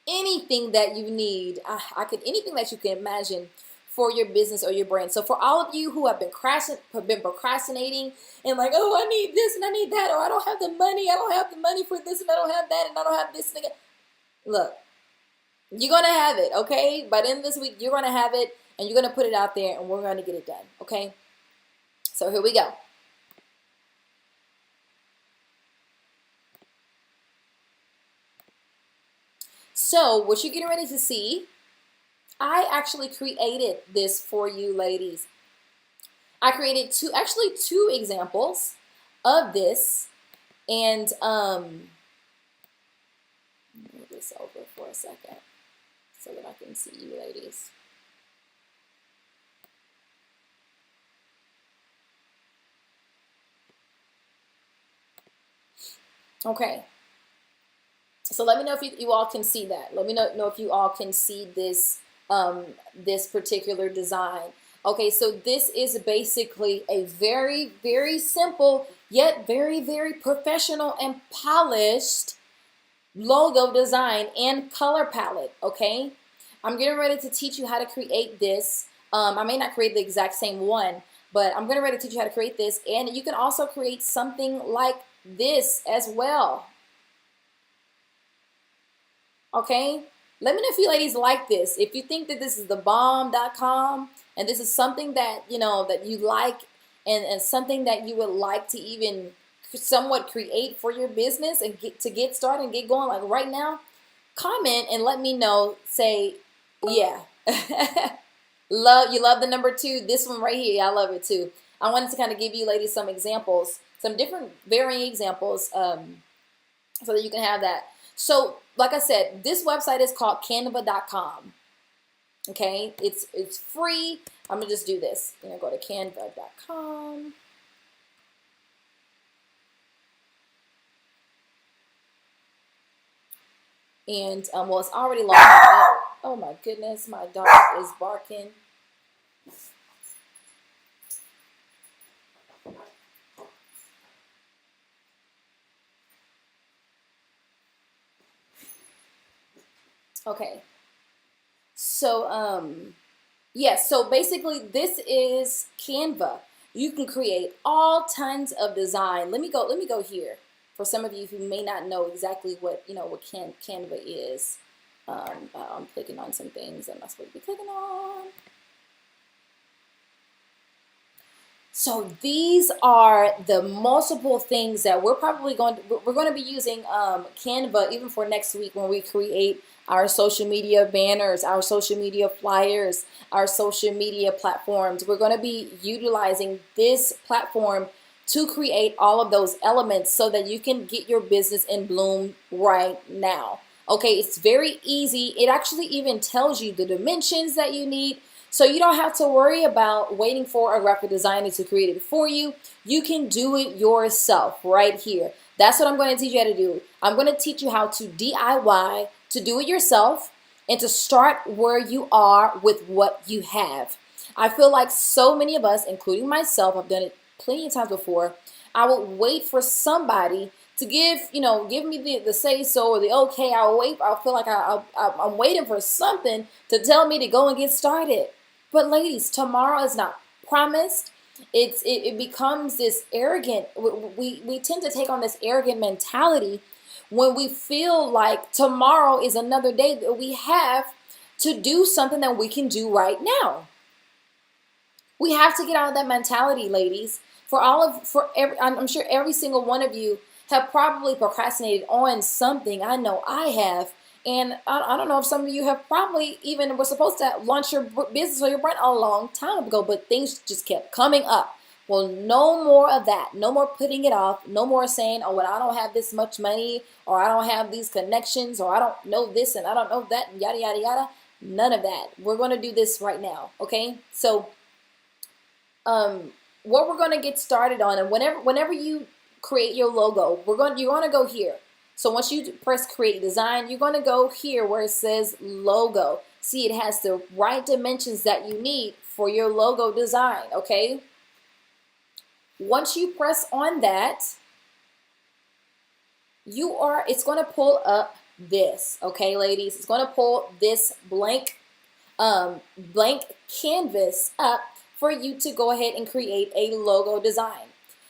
anything that you need. Anything that you can imagine for your business or your brand. So for all of you who have been procrastinating and like, oh, I need this and I need that, or I don't have the money for this and I don't have that and I don't have this thing. Look, you're going to have it, okay? By the end of this week, you're going to have it and you're going to put it out there and we're going to get it done, okay? So here we go. So what you're getting ready to see, I actually created this for you ladies. I created two examples of this, and move this over for a second so that I can see you ladies. Okay. So let me know if you all can see that. Let me know if you all can see this this particular design. Okay, so this is basically a very, very simple yet very, very professional and polished logo design and color palette. Okay, I'm getting ready to teach you how to create this. I may not create the exact same one, but I'm getting ready to teach you how to create this, and you can also create something like this as well. Okay, let me know if you ladies like this. If you think that this is the bomb.com and this is something that that you like and something that you would like to even somewhat create for your business and get started and get going like right now, comment and let me know. Say, yeah. Love the number 2. This one right here, I love it too. I wanted to kind of give you ladies some examples, some different varying examples, so that you can have that. So like I said, this website is called canva.com. Okay, it's free. I'm gonna just do this. I'm gonna go to canva.com. And well, it's already logged in. Oh my goodness, my dog is barking. Okay. So yeah, so basically this is Canva. You can create all tons of design. Let me go here. For some of you who may not know exactly what, what Canva is. I'm clicking on some things I'm not supposed to be clicking on. So these are the multiple things that we're going to be using Canva even for next week when we create our social media banners, our social media flyers, our social media platforms. We're going to be utilizing this platform to create all of those elements so that you can get your business in bloom right now. Okay, it's very easy. It actually even tells you the dimensions that you need. So you don't have to worry about waiting for a graphic designer to create it for you. You can do it yourself right here. That's what I'm going to teach you how to do. I'm going to teach you how to DIY, to do it yourself, and to start where you are with what you have. I feel like so many of us, including myself, I've done it plenty of times before. I would wait for somebody to give me the say so or the okay. I feel like I'm waiting for something to tell me to go and get started. But ladies, tomorrow is not promised. It becomes this arrogant. We tend to take on this arrogant mentality when we feel like tomorrow is another day that we have to do something that we can do right now. We have to get out of that mentality, ladies. I'm sure every single one of you have probably procrastinated on something. I know I have. And I don't know if some of you have probably even were supposed to launch your business or your brand a long time ago, but things just kept coming up. Well, no more of that. No more putting it off. No more saying, oh, well, I don't have this much money, or I don't have these connections, or I don't know this and I don't know that, and yada, yada, yada. None of that. We're going to do this right now, okay? So what we're going to get started on, and whenever you create your logo, you're going to go here. So once you press create design, you're going to go here where it says logo. See, it has the right dimensions that you need for your logo design, okay? Once you press on that, it's going to pull up this, okay, ladies? It's going to pull this blank canvas up for you to go ahead and create a logo design.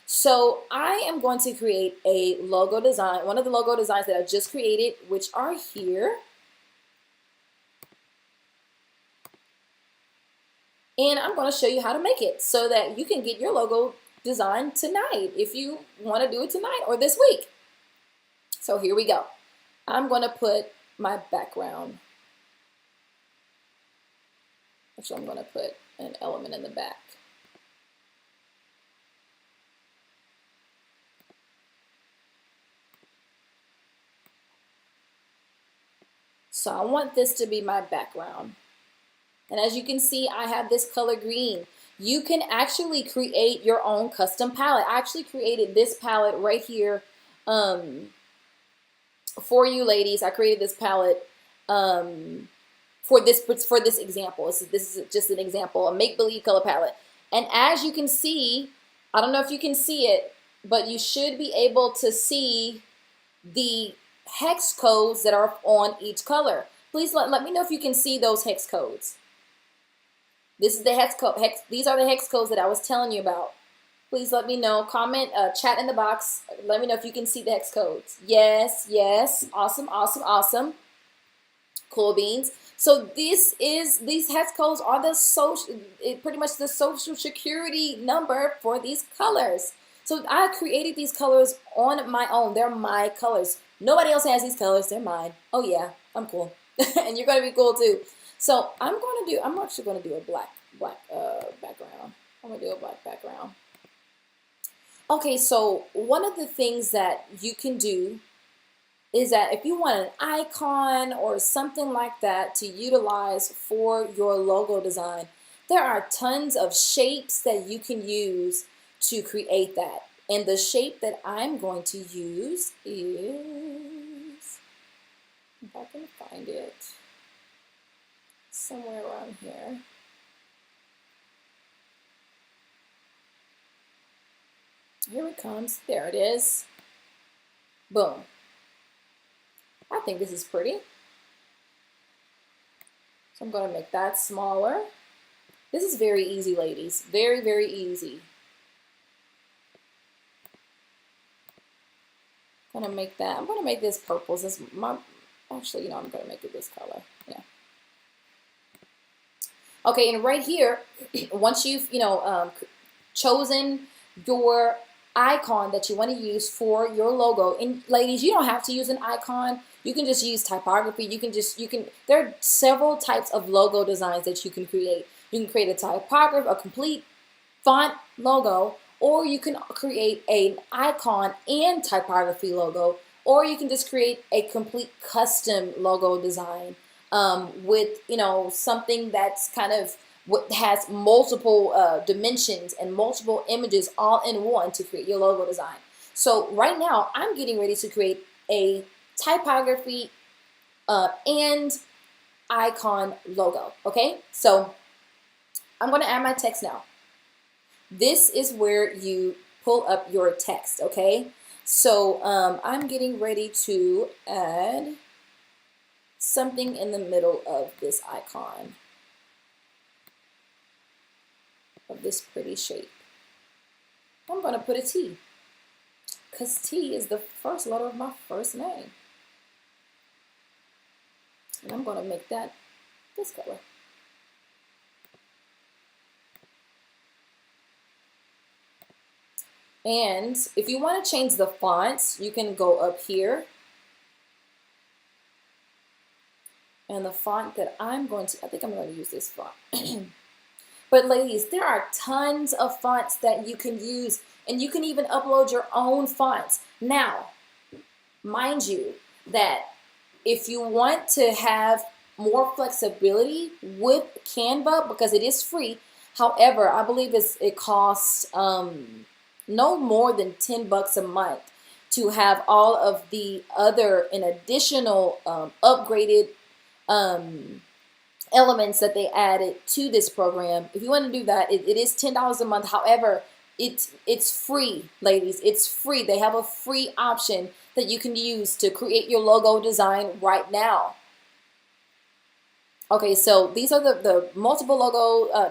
So I am going to create a logo design, one of the logo designs that I just created, which are here. And I'm going to show you how to make it so that you can get your logo design tonight if you want to do it tonight or this week. So here we go. I'm going to put my background. Actually, I'm going to put an element in the back. So I want this to be my background. And as you can see, I have this color green. You can actually create your own custom palette. I actually created this palette right here for you ladies. I created this palette for this example. This is just an example, a make-believe color palette. And as you can see, I don't know if you can see it, but you should be able to see the hex codes that are on each color. Please let me know if you can see those hex codes. This is the hex code. These are the hex codes that I was telling you about. Please let me know. Comment, chat in the box. Let me know if you can see the hex codes. Yes, yes. Awesome, awesome, awesome. Cool beans. So these hex codes are the social, pretty much the social security number for these colors. So I created these colors on my own. They're my colors. Nobody else has these colors. They're mine. Oh yeah, I'm cool, and you're gonna be cool too. So I'm actually gonna do a black background. I'm gonna do a black background. Okay, so one of the things that you can do is that if you want an icon or something like that to utilize for your logo design, there are tons of shapes that you can use to create that. And the shape that I'm going to use is, if I can find it, somewhere around here. Here it comes. There it is. Boom. I think this is pretty. So I'm going to make that smaller. This is very easy, ladies. Very, very easy. I'm going to make that. I'm going to make this purple. Since actually, you know, I'm going to make it this color. Yeah. Okay, and right here, once you've, chosen your icon that you want to use for your logo, and ladies, you don't have to use an icon. You can just use typography. There are several types of logo designs that you can create. You can create a typography, a complete font logo, or you can create an icon and typography logo, or you can just create a complete custom logo design with, something that's kind of has multiple dimensions and multiple images all in one to create your logo design. So right now I'm getting ready to create a typography and icon logo. Okay, so I'm going to add my text now. This is where you pull up your text. Okay, so I'm getting ready to add something in the middle of this icon, of this pretty shape. I'm going to put a T, because T is the first letter of my first name. And I'm going to make that this color. And if you want to change the fonts, you can go up here. And the font that I think I'm going to use this font. But ladies, there are tons of fonts that you can use, and you can even upload your own fonts. Now, mind you that if you want to have more flexibility with Canva, because it is free, however, I believe it costs no more than $10 a month to have all of the other and additional upgraded elements that they added to this program. If you want to do that, it is $10 a month. However, it's free, ladies. It's free. They have a free option that you can use to create your logo design right now. Okay, so these are the multiple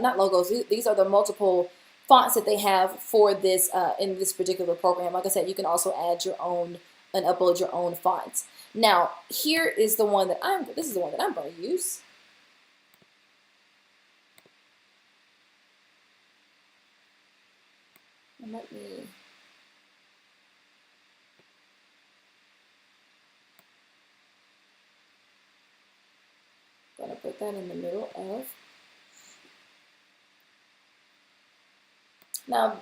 not logos. These are the multiple fonts that they have for this in this particular program. Like I said, you can also add your own and upload your own fonts. Now, here is the one that this is the one that I'm going to use. And let me going to put that in the middle of. Now,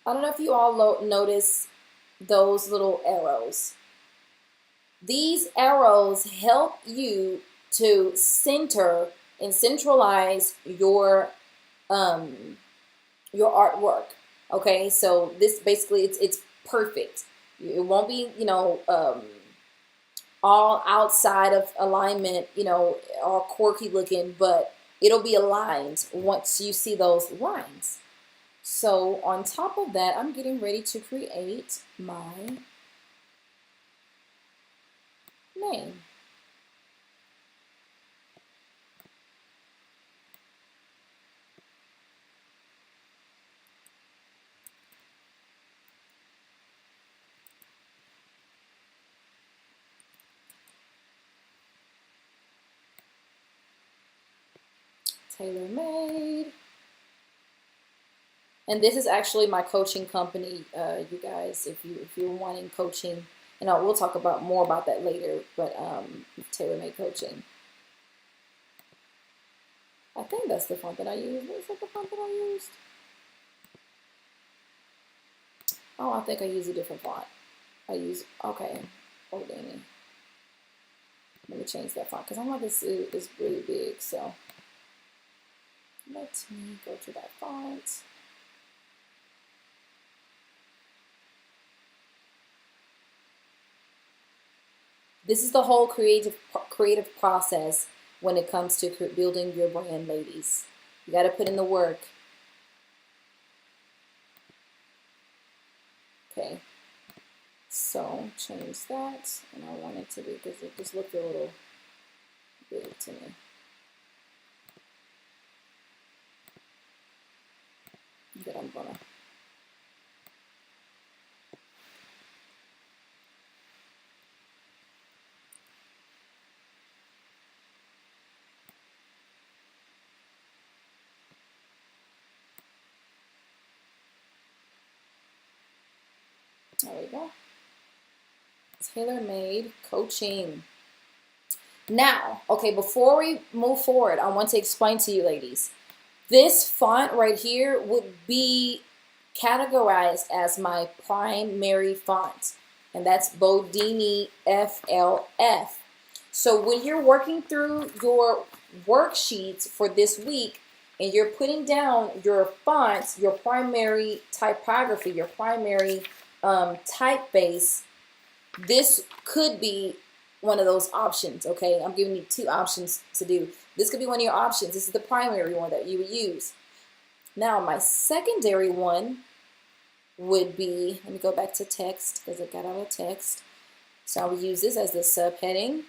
I don't know if you all notice those little arrows. These arrows help you to center and centralize your artwork. Okay, so this basically it's perfect. It won't be all outside of alignment, all quirky looking, but it'll be aligned once you see those lines. So on top of that, I'm getting ready to create my name. Tailor Made. And this is actually my coaching company, you guys, if you're wanting coaching, and we'll talk about more about that later, but Tailor Made Coaching. I think that's the font that I used. Is that the font that I used? Oh, I think I used a different font. Okay, oh dang. Let me change that font, because I know this is really big, so let me go to that font. This is the whole creative process when it comes to building your brand, ladies. You got to put in the work. Okay. So change that, and I want it to be, because it just looked a little big to me. But I'm gonna. There we go. Tailor Made Coaching. Now, okay, before we move forward, I want to explain to you, ladies. This font right here would be categorized as my primary font, and that's Bodini FLF. So when you're working through your worksheets for this week and you're putting down your fonts, your primary typography, your primary typeface, this could be one of those options, okay? I'm giving you two options to do. This could be one of your options. This is the primary one that you would use. Now, my secondary one would be, let me go back to text because I got out of text. So I would use this as the subheading.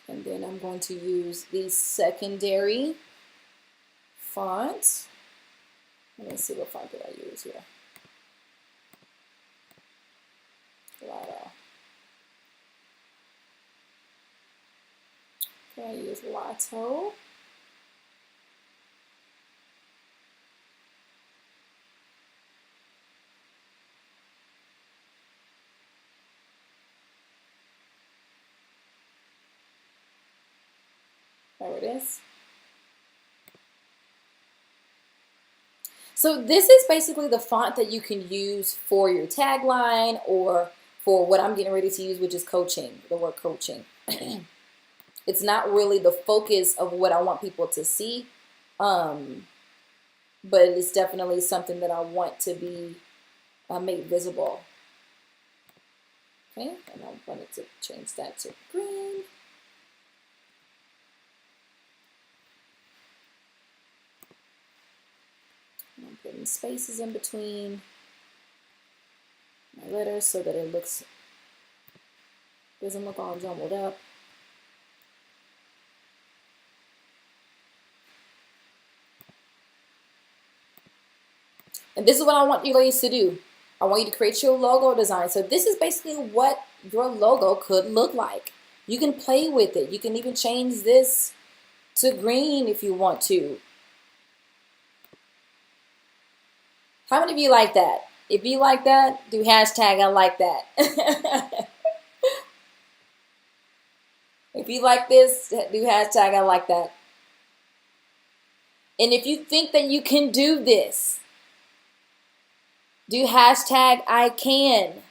And then I'm going to use the secondary font. Let me see what font did I use here. Collateral. Okay, I use Lotto. There it is. So this is basically the font that you can use for your tagline or for what I'm getting ready to use, which is coaching, the word coaching. It's not really the focus of what I want people to see, but it's definitely something that I want to be made visible. Okay, and I wanted to change that to green. And I'm putting spaces in between my letters so that it doesn't look all jumbled up. And this is what I want you ladies to do. I want you to create your logo design. So this is basically what your logo could look like. You can play with it. You can even change this to green if you want to. How many of you like that? If you like that, do hashtag I like that. If you like this, do hashtag I like that. And if you think that you can do this, do hashtag I can.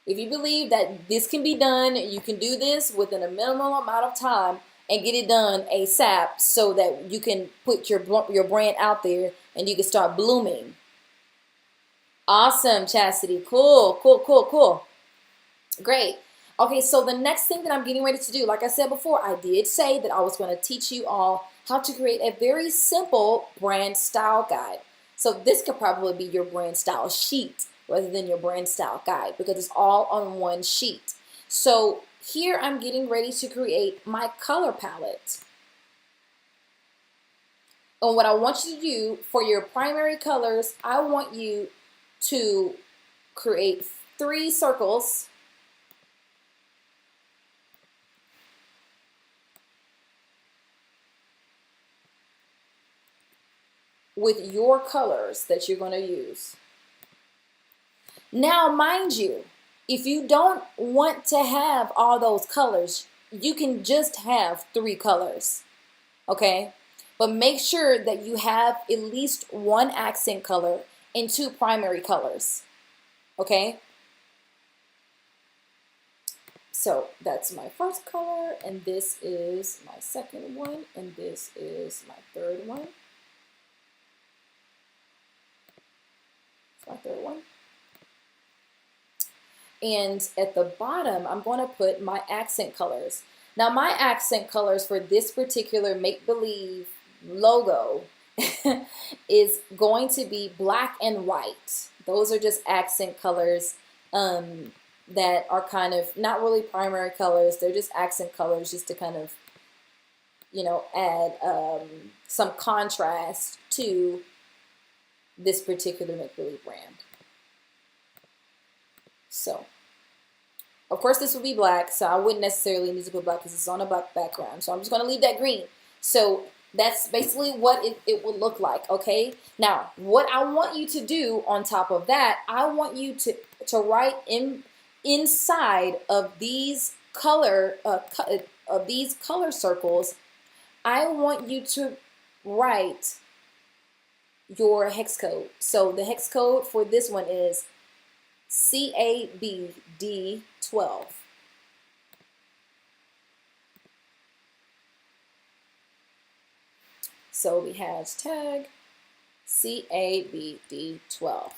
If you believe that this can be done, you can do this within a minimum amount of time and get it done ASAP so that you can put your brand out there and you can start blooming. Awesome, Chastity. Cool, cool, cool, cool. Great. Okay, so the next thing that I'm getting ready to do, like I said before, I did say that I was going to teach you all how to create a very simple brand style guide. So this could probably be your brand style sheet rather than your brand style guide because it's all on one sheet. So here I'm getting ready to create my color palette. And what I want you to do for your primary colors, I want you to create 3 circles with your colors that you're going to use. Now, mind you, if you don't want to have all those colors, you can just have 3 colors, okay? But make sure that you have at least 1 accent color and 2 primary colors, okay? So that's my first color, and this is my second one, and this is my third one. It's my third one. And at the bottom, I'm going to put my accent colors. Now, my accent colors for this particular make-believe logo is going to be black and white. Those are just accent colors that are kind of not really primary colors. They're just accent colors just to kind of, you know, add some contrast to this particular make-believe brand. So, of course, this will be black, so I wouldn't necessarily need to put black because it's on a black background. So I'm just going to leave that green. So that's basically what it will look like, okay? Now, what I want you to do on top of that, I want you to write inside of these color circles, I want you to write your hex code. So the hex code for this one is CABD12. So we hashtag CABD12.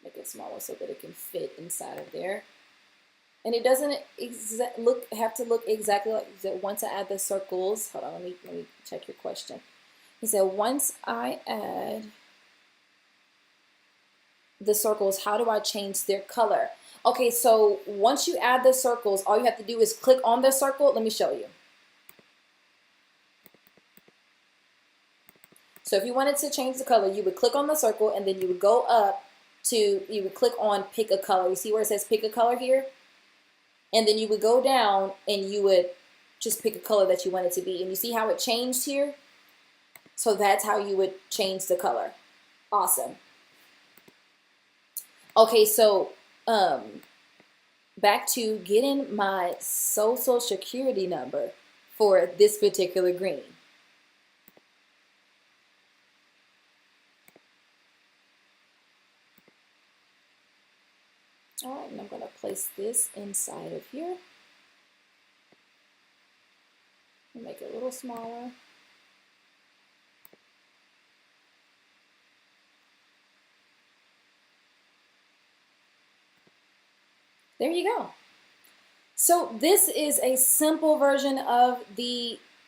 Make it smaller so that it can fit inside of there. And it doesn't have to look exactly like that. Once I add the circles, hold on, let me check your question. He said, once I add the circles, how do I change their color? Okay, so once you add the circles, all you have to do is click on the circle. Let me show you. So if you wanted to change the color, you would click on the circle and then you would go up to, you would click on pick a color. You see where it says pick a color here? And then you would go down and you would just pick a color that you want it to be. And you see how it changed here? So that's how you would change the color. Awesome. Okay, so back to getting my social security number for this particular green. All right, and I'm going to place this inside of here. Make it a little smaller. There you go. So this is a simple version of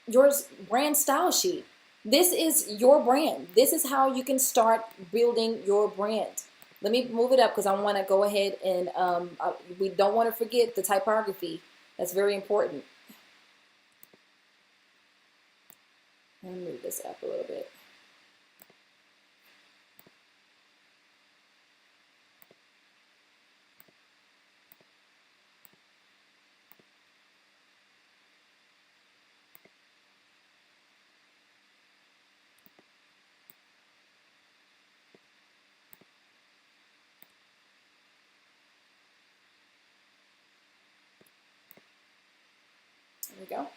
your brand style sheet. This is your brand. This is how you can start building your brand. Let me move it up because I want to go ahead and we don't want to forget the typography. That's very important. Let me move this up a little bit. There we go.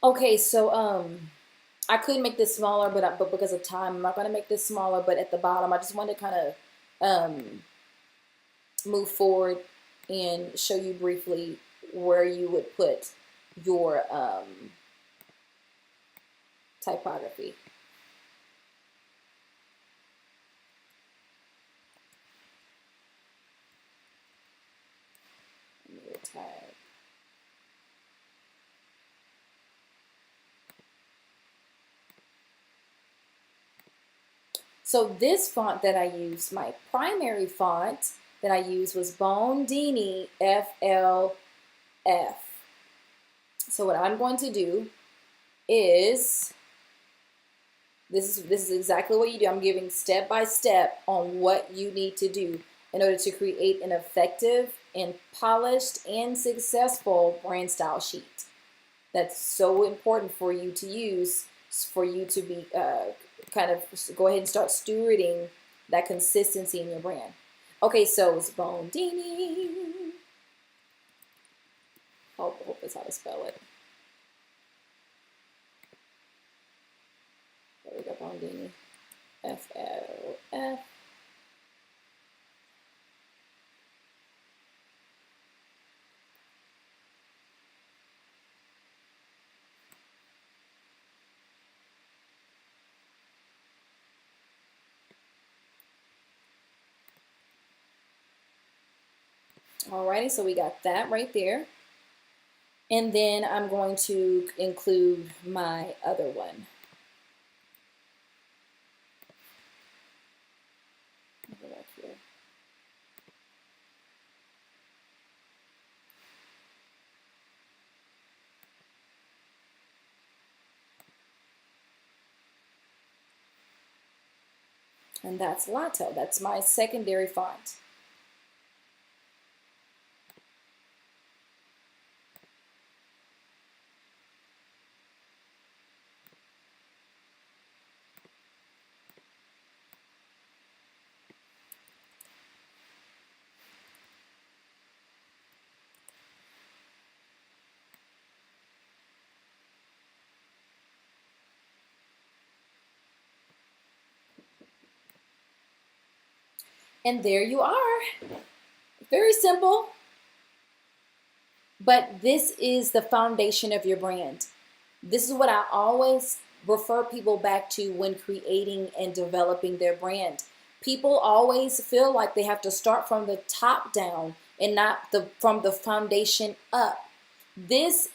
Okay, so I could make this smaller, but because of time, I'm not going to make this smaller. But at the bottom, I just want to kind of move forward and show you briefly where you would put your typography. Tag. So this font that I used, my primary font that I used was Bondini FLF. So what I'm going to do is, this is exactly what you do. I'm giving step by step on what you need to do in order to create an effective and polished and successful brand style sheet. That's so important for you to use, for you to be kind of go ahead and start stewarding that consistency in your brand. Okay, so it's Bondini. Hope that's how to spell it. There we go, Bondini. FLF. Alrighty, so we got that right there. And then I'm going to include my other one. Go back here. And that's Latte. That's my secondary font. And there you are. Very simple. But this is the foundation of your brand. This is what I always refer people back to when creating and developing their brand. People always feel like they have to start from the top down and not from the foundation up. These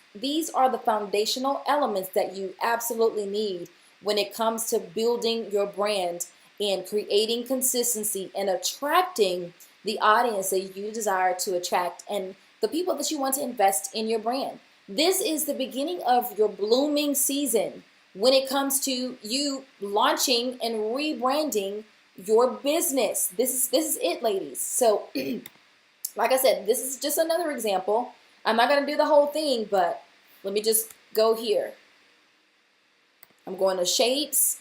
are the foundational elements that you absolutely need when it comes to building your brand and creating consistency and attracting the audience that you desire to attract and the people that you want to invest in your brand. This is the beginning of your blooming season when it comes to you launching and rebranding your business. This is it, ladies. So, like I said, this is just another example. I'm not going to do the whole thing, but let me just go here. I'm going to shapes.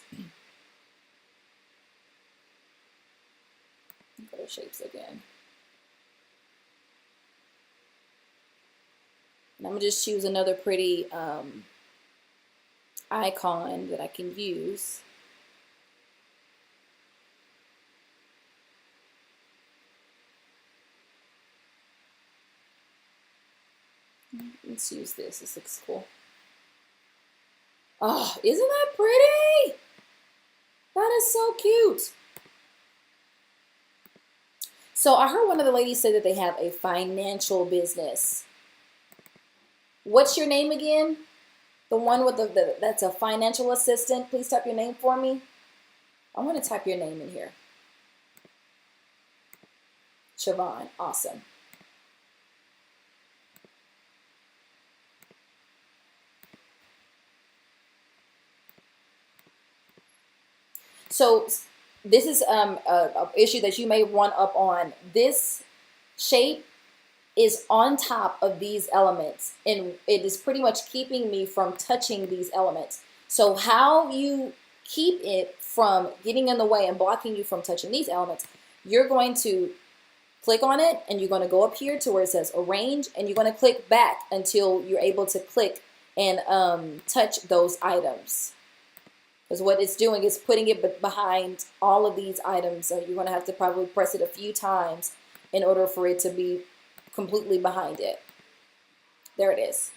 Go to shapes again. And I'm going to just choose another pretty icon that I can use. Let's use this. This looks cool. Oh, isn't that pretty? That is so cute. So I heard one of the ladies say that they have a financial business. What's your name again? The one with that's a financial assistant. Please type your name for me. I want to type your name in here. Siobhan. Awesome. So this is a issue that you may run up on. This shape is on top of these elements, and it is pretty much keeping me from touching these elements. So how you keep it from getting in the way and blocking you from touching these elements, you're going to click on it, and you're going to go up here to where it says arrange, and you're going to click back until you're able to click and touch those items. Because what it's doing is putting it behind all of these items. So you're going to have to probably press it a few times in order for it to be completely behind it. There it is.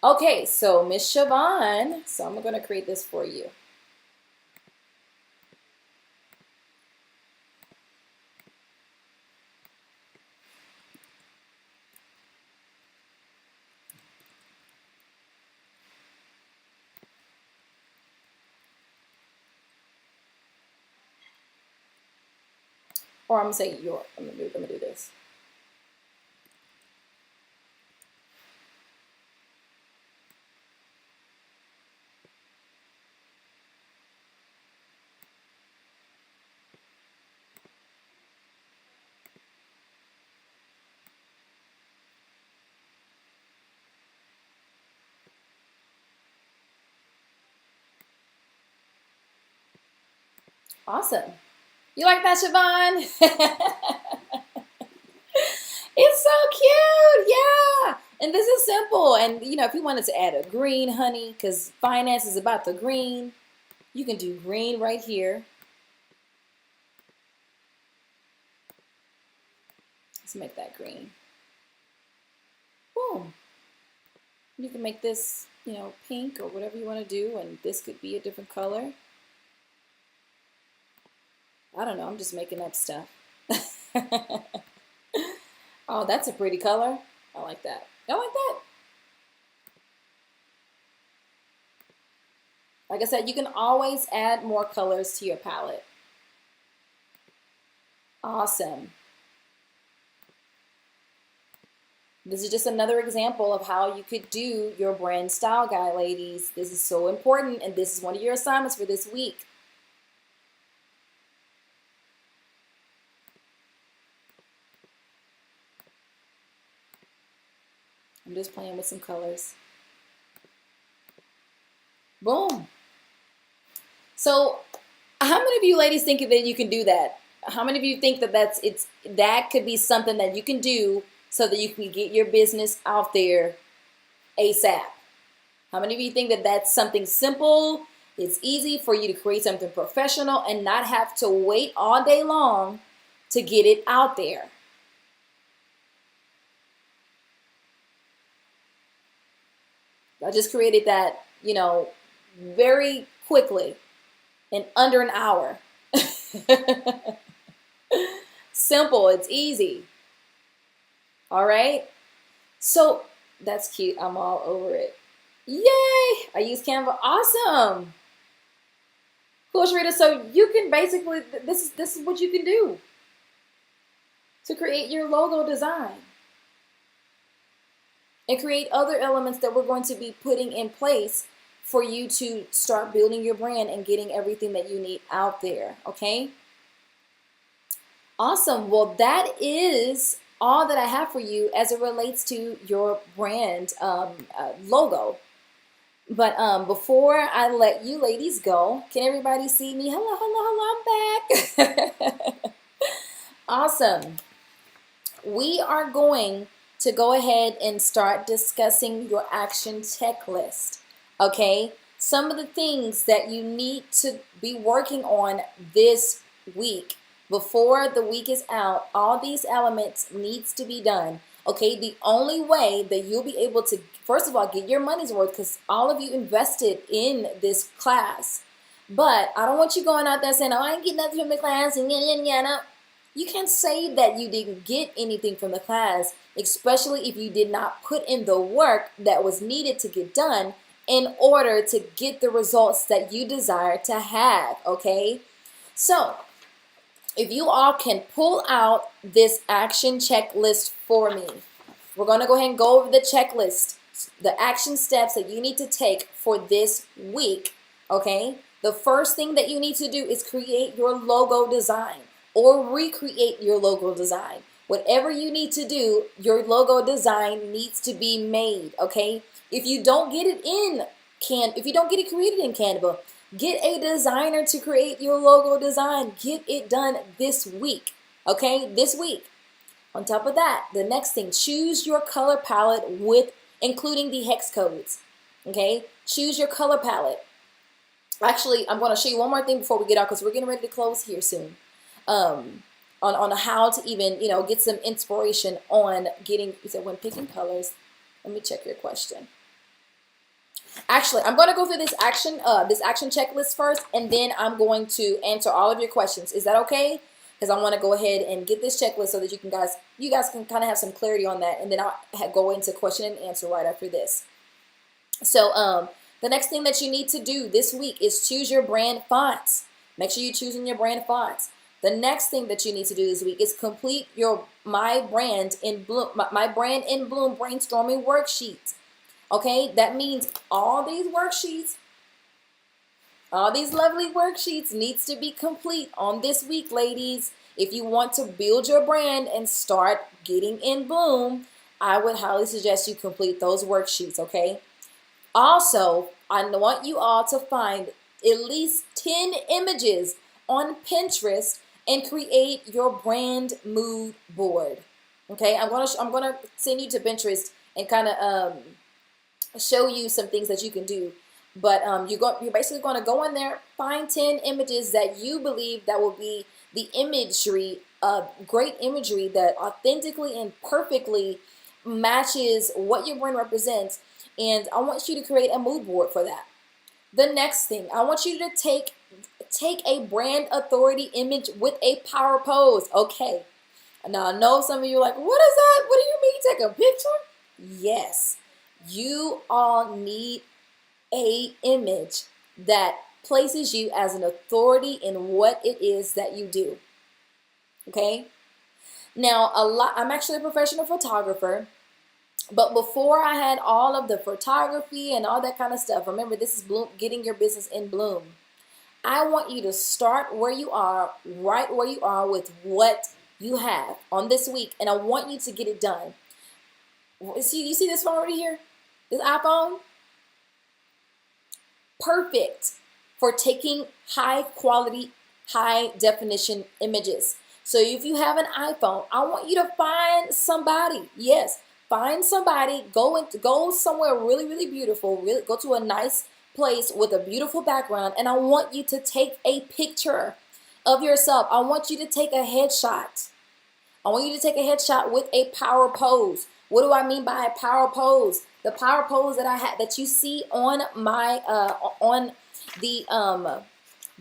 Okay, so Miss Siobhan, so I'm going to create this for you. Or I'm gonna say your. I'm gonna do this. Awesome. You like that, Siobhan? It's so cute. Yeah. And this is simple. And, you know, if you wanted to add a green, honey, because finance is about the green, you can do green right here. Let's make that green. Boom. You can make this, you know, pink or whatever you want to do. And this could be a different color. I don't know. I'm just making up stuff. Oh, that's a pretty color. I like that. I like that. Like I said, you can always add more colors to your palette. Awesome. This is just another example of how you could do your brand style guide, ladies. This is so important, and this is one of your assignments for this week. I'm just playing with some colors. Boom. So, how many of you ladies think that you can do that? How many of you think that that could be something that you can do so that you can get your business out there ASAP? How many of you think that that's something simple? It's easy for you to create something professional and not have to wait all day long to get it out there. I just created that, you know, very quickly in under an hour. Simple, it's easy. All right. So that's cute. I'm all over it. Yay! I use Canva. Awesome. Cool, Sharita. So you can basically, this is what you can do to create your logo design and create other elements that we're going to be putting in place for you to start building your brand and getting everything that you need out there. Okay. Awesome. Well, that is all that I have for you as it relates to your brand logo. But before I let you ladies go, can everybody see me? Hello, hello, hello, I'm back. Awesome. We are going to go ahead and start discussing your action checklist. Okay? Some of the things that you need to be working on this week. Before the week is out, all these elements needs to be done. Okay, the only way that you'll be able to, first of all, get your money's worth, because all of you invested in this class. But I don't want you going out there saying, oh, I ain't getting nothing from the class, and yada. You can't say that you didn't get anything from the class, especially if you did not put in the work that was needed to get done in order to get the results that you desire to have, okay? So, if you all can pull out this action checklist for me, we're going to go ahead and go over the checklist, the action steps that you need to take for this week, okay? The first thing that you need to do is create your logo design or recreate your logo design. Whatever you need to do, your logo design needs to be made, okay? If you don't get it if you don't get it created in Canva, get a designer to create your logo design. Get it done this week, okay? This week. On top of that, the next thing, choose your color palette including the hex codes, okay? Choose your color palette. Actually, I'm going to show you one more thing before we get out because we're getting ready to close here soon. On how to even, get some inspiration on getting, you said when picking colors. Let me check your question. Actually, I'm going to go through this action checklist first, and then I'm going to answer all of your questions. Is that okay? Because I want to go ahead and get this checklist so that you guys can kind of have some clarity on that, and then I'll go into question and answer right after this. So, the next thing that you need to do this week is choose your brand fonts. Make sure you're choosing your brand fonts. The next thing that you need to do this week is complete your My Brand in Bloom, My Brand in Bloom brainstorming worksheet. Okay, that means all these worksheets, all these lovely worksheets needs to be complete on this week, ladies. If you want to build your brand and start getting in bloom, I would highly suggest you complete those worksheets, okay? Also, I want you all to find at least 10 images on Pinterest and create your brand mood board. Okay, I'm gonna send you to Pinterest and kind of show you some things that you can do. But you're basically going to go in there, find 10 images that you believe that will be the imagery, great imagery that authentically and perfectly matches what your brand represents. And I want you to create a mood board for that. The next thing, I want you to take a brand authority image with a power pose. Okay. Now I know some of you are like, what is that? What do you mean take a picture? Yes. You all need a image that places you as an authority in what it is that you do. Okay? Now, I'm actually a professional photographer, but before I had all of the photography and all that kind of stuff, remember this is getting your business in bloom. I want you to start where you are, right where you are with what you have on this week, and I want you to get it done. You see this phone right here? This iPhone? Perfect for taking high quality, high definition images. So if you have an iPhone, I want you to find somebody. Yes, find somebody. Go somewhere really, really beautiful. Really, go to a nice place with a beautiful background, and I want you to take a picture of yourself. I want you to take a headshot. I want you to take a headshot with a power pose. What do I mean by a power pose? The power pose that I had that you see on my on the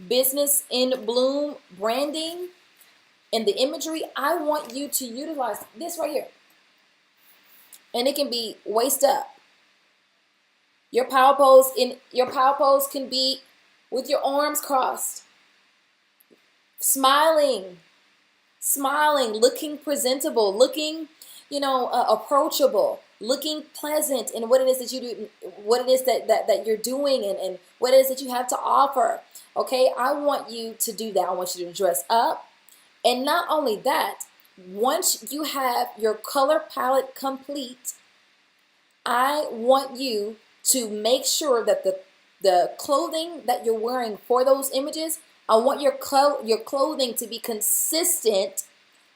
business in bloom branding and the imagery, I want you to utilize this right here. And it can be waist up. Your power pose can be with your arms crossed, smiling, looking presentable, looking, approachable, looking pleasant in what it is that you do, what it is that you're doing, and what it is that you have to offer. Okay, I want you to do that. I want you to dress up. And not only that, once you have your color palette complete, I want you to make sure that the clothing that you're wearing for those images, I want your clothing to be consistent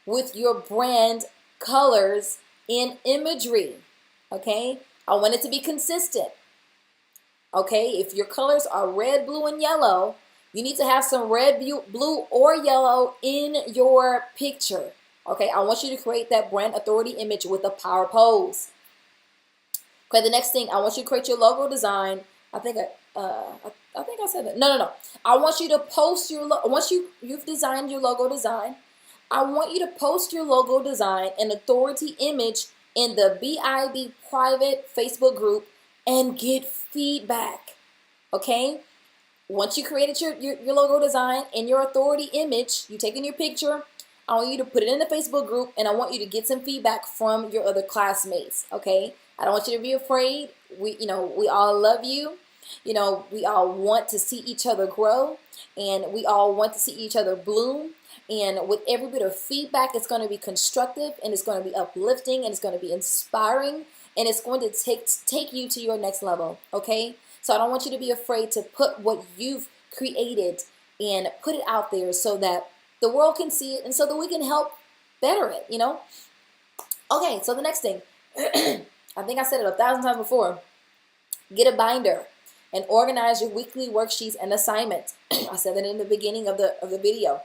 with your brand colors in imagery. Okay, I want it to be consistent. Okay, if your colors are red, blue, and yellow, you need to have some red, blue, or yellow in your picture. Okay, I want you to create that brand authority image with a power pose. Okay, the next thing, I want you to create your logo design. I think I said that. No. I want you to post your once you've designed your logo design. I want you to post your logo design and authority image in the BIB private Facebook group and get feedback. Okay? Once you created your logo design and your authority image, you taking your picture, I want you to put it in the Facebook group, and I want you to get some feedback from your other classmates. Okay? I don't want you to be afraid. We all love you. We all want to see each other grow, and we all want to see each other bloom. And with every bit of feedback, it's going to be constructive, and it's going to be uplifting, and it's going to be inspiring, and it's going to take you to your next level. Okay? So I don't want you to be afraid to put what you've created and put it out there so that the world can see it and so that we can help better it, Okay, so the next thing, I think I said it 1,000 times before, get a binder and organize your weekly worksheets and assignments. I said that in the beginning of the video.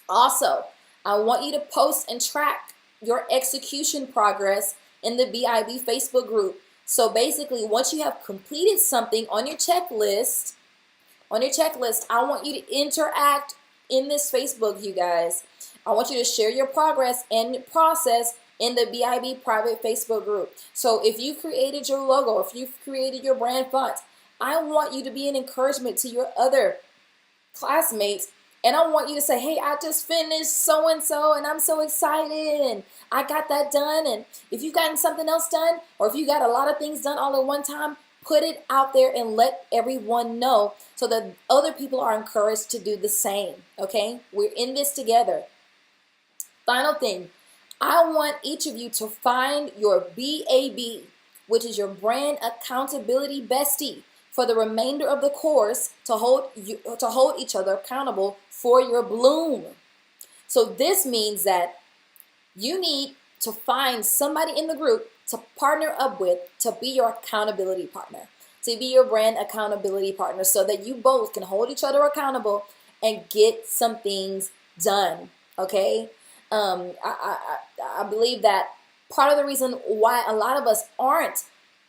Also, I want you to post and track your execution progress in the BIB Facebook group. So basically, once you have completed something on your checklist, I want you to interact in this Facebook, you guys. I want you to share your progress and process in the BIB private Facebook group. So if you created your logo, if you've created your brand font, I want you to be an encouragement to your other classmates And I want you to say, hey, I just finished so and so, and I'm so excited, and I got that done. And if you've gotten something else done, or if you got a lot of things done all at one time, put it out there and let everyone know so that other people are encouraged to do the same. Okay? We're in this together. Final thing, I want each of you to find your BAB, which is your brand accountability bestie, for the remainder of the course to hold each other accountable for your bloom. So this means that you need to find somebody in the group to partner up with to be your accountability partner, to be your brand accountability partner, so that you both can hold each other accountable and get some things done. Okay? I believe that part of the reason why a lot of us aren't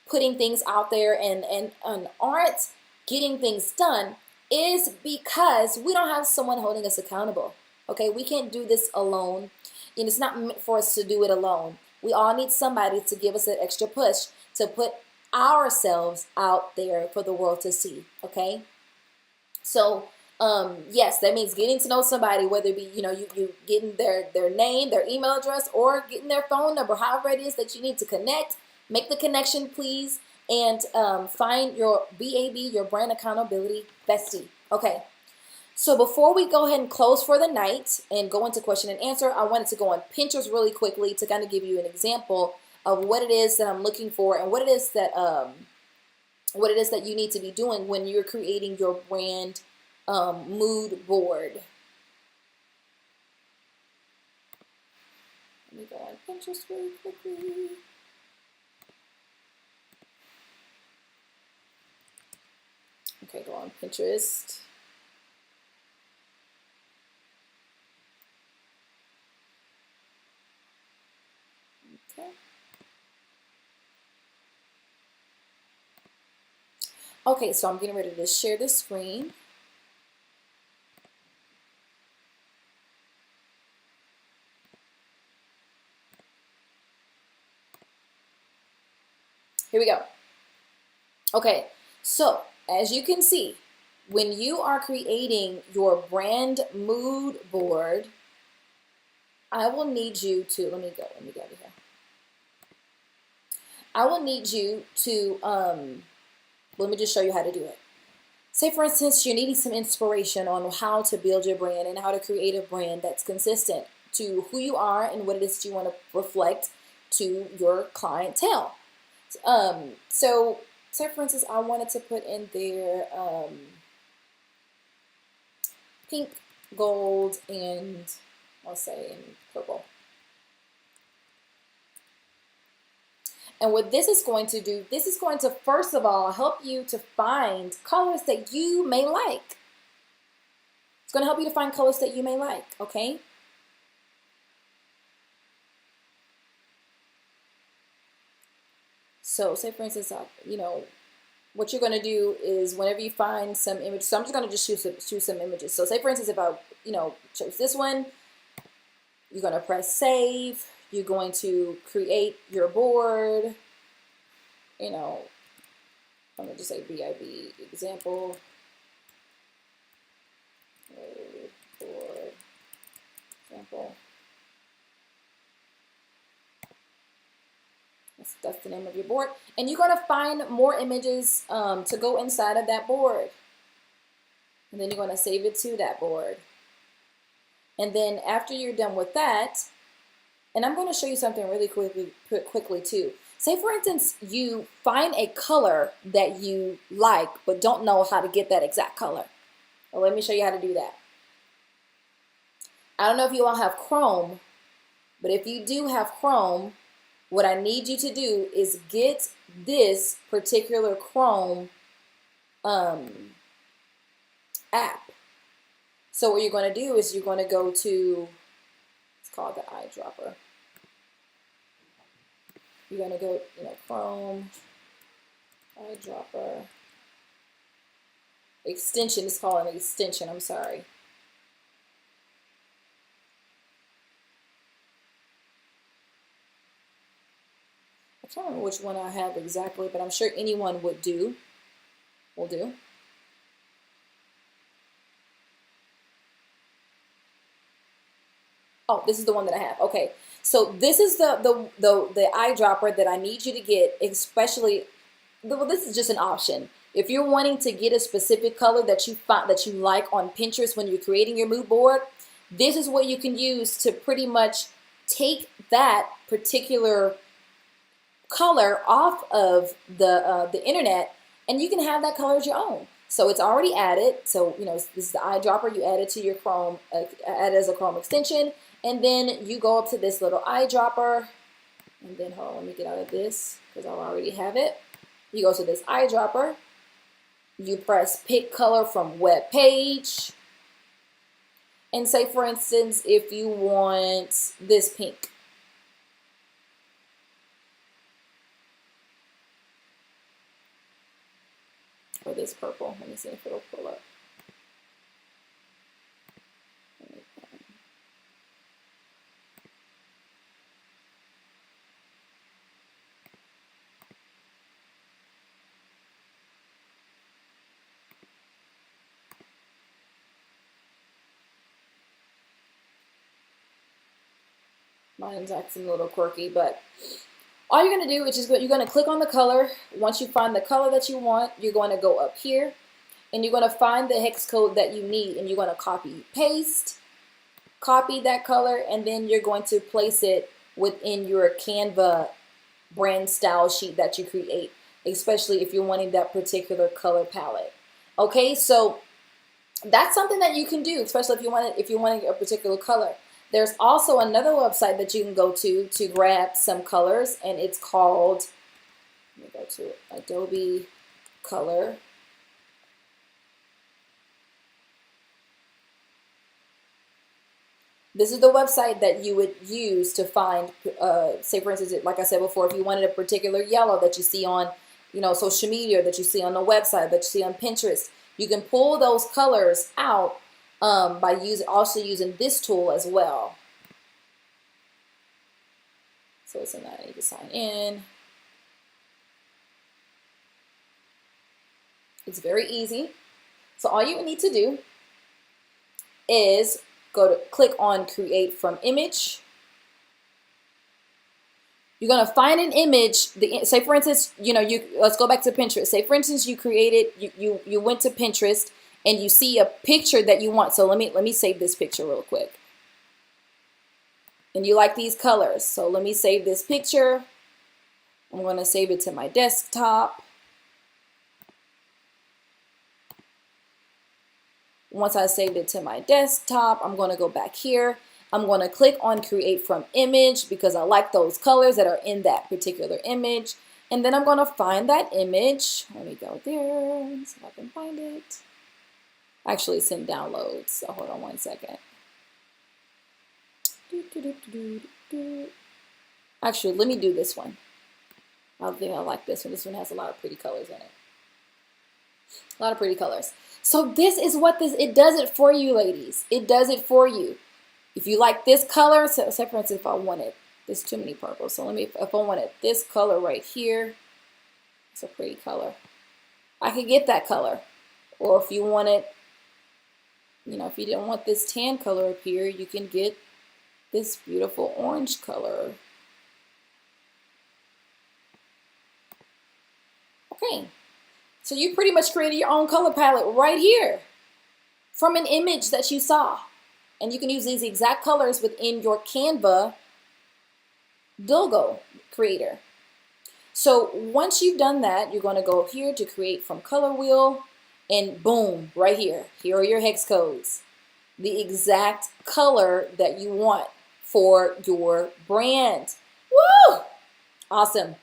putting things out there and aren't getting things done is because we don't have someone holding us accountable. Okay, we can't do this alone, and it's not meant for us to do it alone. We all need somebody to give us an extra push to put ourselves out there for the world to see. Okay, so yes, that means getting to know somebody, whether it be, you getting their name, their email address, or getting their phone number, however it is that you need to connect. Make the connection, please, and find your BAB, your brand accountability bestie. Okay, so before we go ahead and close for the night and go into question and answer, I wanted to go on Pinterest really quickly to kind of give you an example of what it is that I'm looking for and what it is that you need to be doing when you're creating your brand mood board. Let me go on Pinterest really quickly. Okay, go on Pinterest. Okay. Okay, so I'm getting ready to share the screen. Here we go. Okay, so as you can see, when you are creating your brand mood board, I will need you to, let me go over here. I will need you to, let me just show you how to do it. Say, for instance, you're needing some inspiration on how to build your brand and how to create a brand that's consistent to who you are and what it is that you want to reflect to your clientele. So say, for instance, I wanted to put in there pink, gold, and I'll say in purple. And what this is going to do, this is going to first of all help you to find colors that you may like. It's going to help you to find colors that you may like, okay? So say, for instance, what you're going to do is whenever you find some images, so I'm just going to just choose some images. So say, for instance, if I, chose this one, you're going to press save. You're going to create your board. I'm going to just say BIB example. Board example. That's the name of your board. And you're going to find more images to go inside of that board. And then you're going to save it to that board. And then after you're done with that, and I'm going to show you something really quickly too. Say, for instance, you find a color that you like but don't know how to get that exact color. Well, let me show you how to do that. I don't know if you all have Chrome, but if you do have Chrome, what I need you to do is get this particular Chrome app. So what you're going to do is you're going to go to, it's called the eyedropper. You're going to go, Chrome, eyedropper, extension, it's called an extension, I'm sorry. I can't remember which one I have exactly, but I'm sure anyone will do. Oh, this is the one that I have. Okay. So this is the eyedropper that I need you to get, especially, well, this is just an option. If you're wanting to get a specific color that you find that you like on Pinterest when you're creating your mood board, this is what you can use to pretty much take that particular color off of the internet, and you can have that color as your own. So it's already added. So this is the eyedropper. You add it to your Chrome, add it as a Chrome extension, and then you go up to this little eyedropper, and then hold on, let me get out of this because I already have it. You go to this eyedropper. You press pick color from web page, and say for instance if you want this pink. Or this purple. Let me see if it'll pull up. Mine's acting a little quirky, but all you're going to do is you're going to click on the color. Once you find the color that you want, you're going to go up here and you're going to find the hex code that you need, and you're going to copy that color, and then you're going to place it within your Canva brand style sheet that you create, especially if you're wanting that particular color palette. Okay, so that's something that you can do, especially if you're wanting a particular color. There's also another website that you can go to grab some colors, and it's called, let me go to Adobe Color. This is the website that you would use to find, say for instance, like I said before, if you wanted a particular yellow that you see on, social media, that you see on the website, that you see on Pinterest, you can pull those colors out by also using this tool as well. So it's in that I need to sign in. It's very easy. So all you need to do is click on create from image. You're going to find an image. Say for instance, let's go back to Pinterest. Say for instance, you went to Pinterest and you see a picture that you want. So let me save this picture real quick. And you like these colors. So let me save this picture. I'm going to save it to my desktop. Once I saved it to my desktop, I'm going to go back here. I'm going to click on create from image because I like those colors that are in that particular image. And then I'm going to find that image. Let me go there, see if I can find it. Actually, it's in downloads, so hold on one second. Actually, let me do this one. I think I like this one. This one has a lot of pretty colors in it. A lot of pretty colors. So this is what it does it for you, ladies. It does it for you. If you like this color, so say for instance, if I wanted, there's too many purples. So if I wanted this color right here, it's a pretty color. I could get that color. Or if you wanted, if you didn't want this tan color up here, you can get this beautiful orange color. Okay. So you pretty much created your own color palette right here from an image that you saw. And you can use these exact colors within your Canva logo creator. So once you've done that, you're going to go here to create from color wheel, and boom, right here. Here are your hex codes. The exact color that you want for your brand. Woo! Awesome.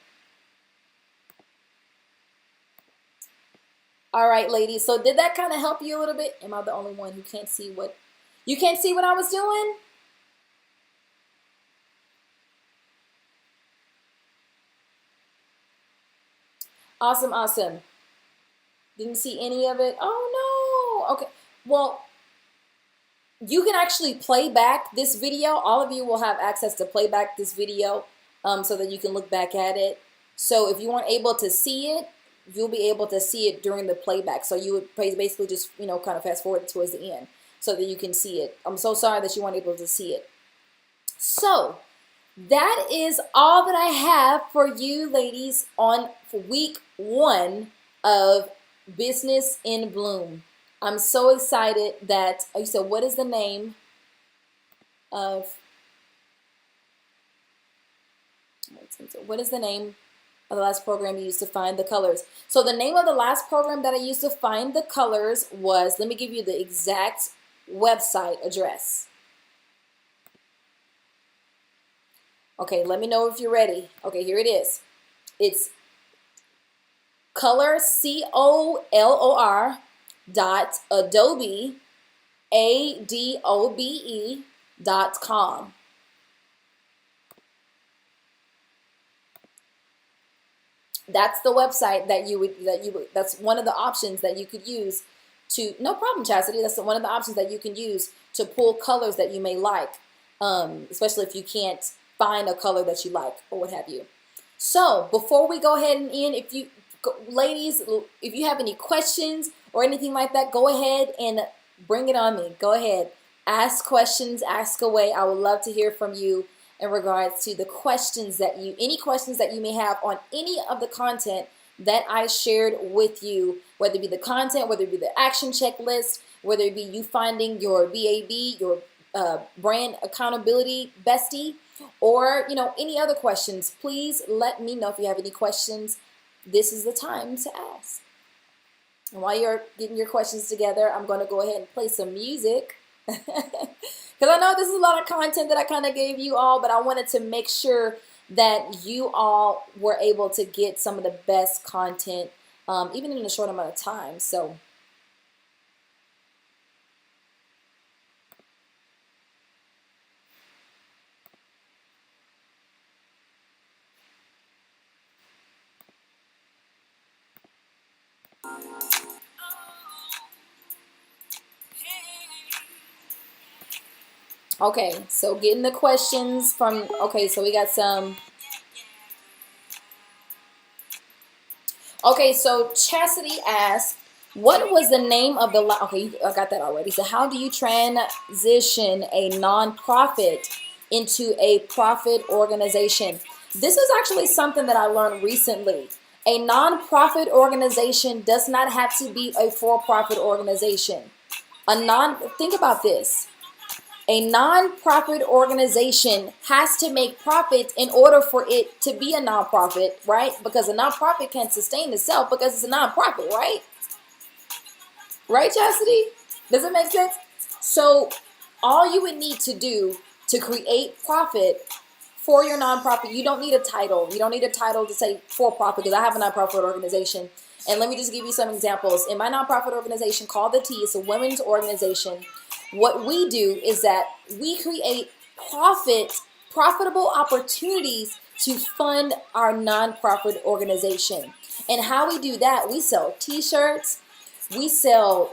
All right, ladies. So did that kind of help you a little bit? Am I the only one who can't see what I was doing? Awesome, awesome. Didn't see any of it. Oh no. Okay. Well, you can actually play back this video. All of you will have access to play back this video so that you can look back at it. So if you weren't able to see it, you'll be able to see it during the playback. So you would basically just, kind of fast forward towards the end so that you can see it. I'm so sorry that you weren't able to see it. So that is all that I have for you ladies on week 1 of Business in Bloom. I'm so excited that you said, what is the name of the last program you used to find the colors? So the name of the last program that I used to find the colors was, let me give you the exact website address. Okay, let me know if you're ready. Okay, here it is. It's color, COLOR .adobe, ADOBE.com. That's the website that's one of the options that you could use to, no problem, Chastity, that's one of the options that you can use to pull colors that you may like, especially if you can't find a color that you like or what have you. So before we go ahead and end, if you ladies, if you have any questions or anything like that, go ahead and bring it on me. Go ahead, ask questions, ask away. I would love to hear from you in regards to the questions that any questions that you may have on any of the content that I shared with you, whether it be the content, whether it be the action checklist, whether it be you finding your BAB, your brand accountability bestie, or any other questions. Please let me know if you have any questions. This is the time to ask. And while you're getting your questions together, I'm going to go ahead and play some music. Because I know this is a lot of content that I kind of gave you all, but I wanted to make sure that you all were able to get some of the best content, even in a short amount of time. So okay, so getting the questions from, okay, so we got some. Okay, so Chastity asked, what was the name of the, okay, I got that already. So how do you transition a nonprofit into a profit organization? This is actually something that I learned recently. A nonprofit organization does not have to be a for-profit organization. Think about this. A nonprofit organization has to make profits in order for it to be a nonprofit, right? Because a nonprofit can't sustain itself because it's a nonprofit, right? Right, Chastity? Does it make sense? So all you would need to do to create profit for your nonprofit, you don't need a title. You don't need a title to say for profit, because I have a nonprofit organization. And let me just give you some examples. In my nonprofit organization called The T, it's a women's organization. What we do is that we create profitable opportunities to fund our nonprofit organization. And how we do that, we sell t-shirts, we sell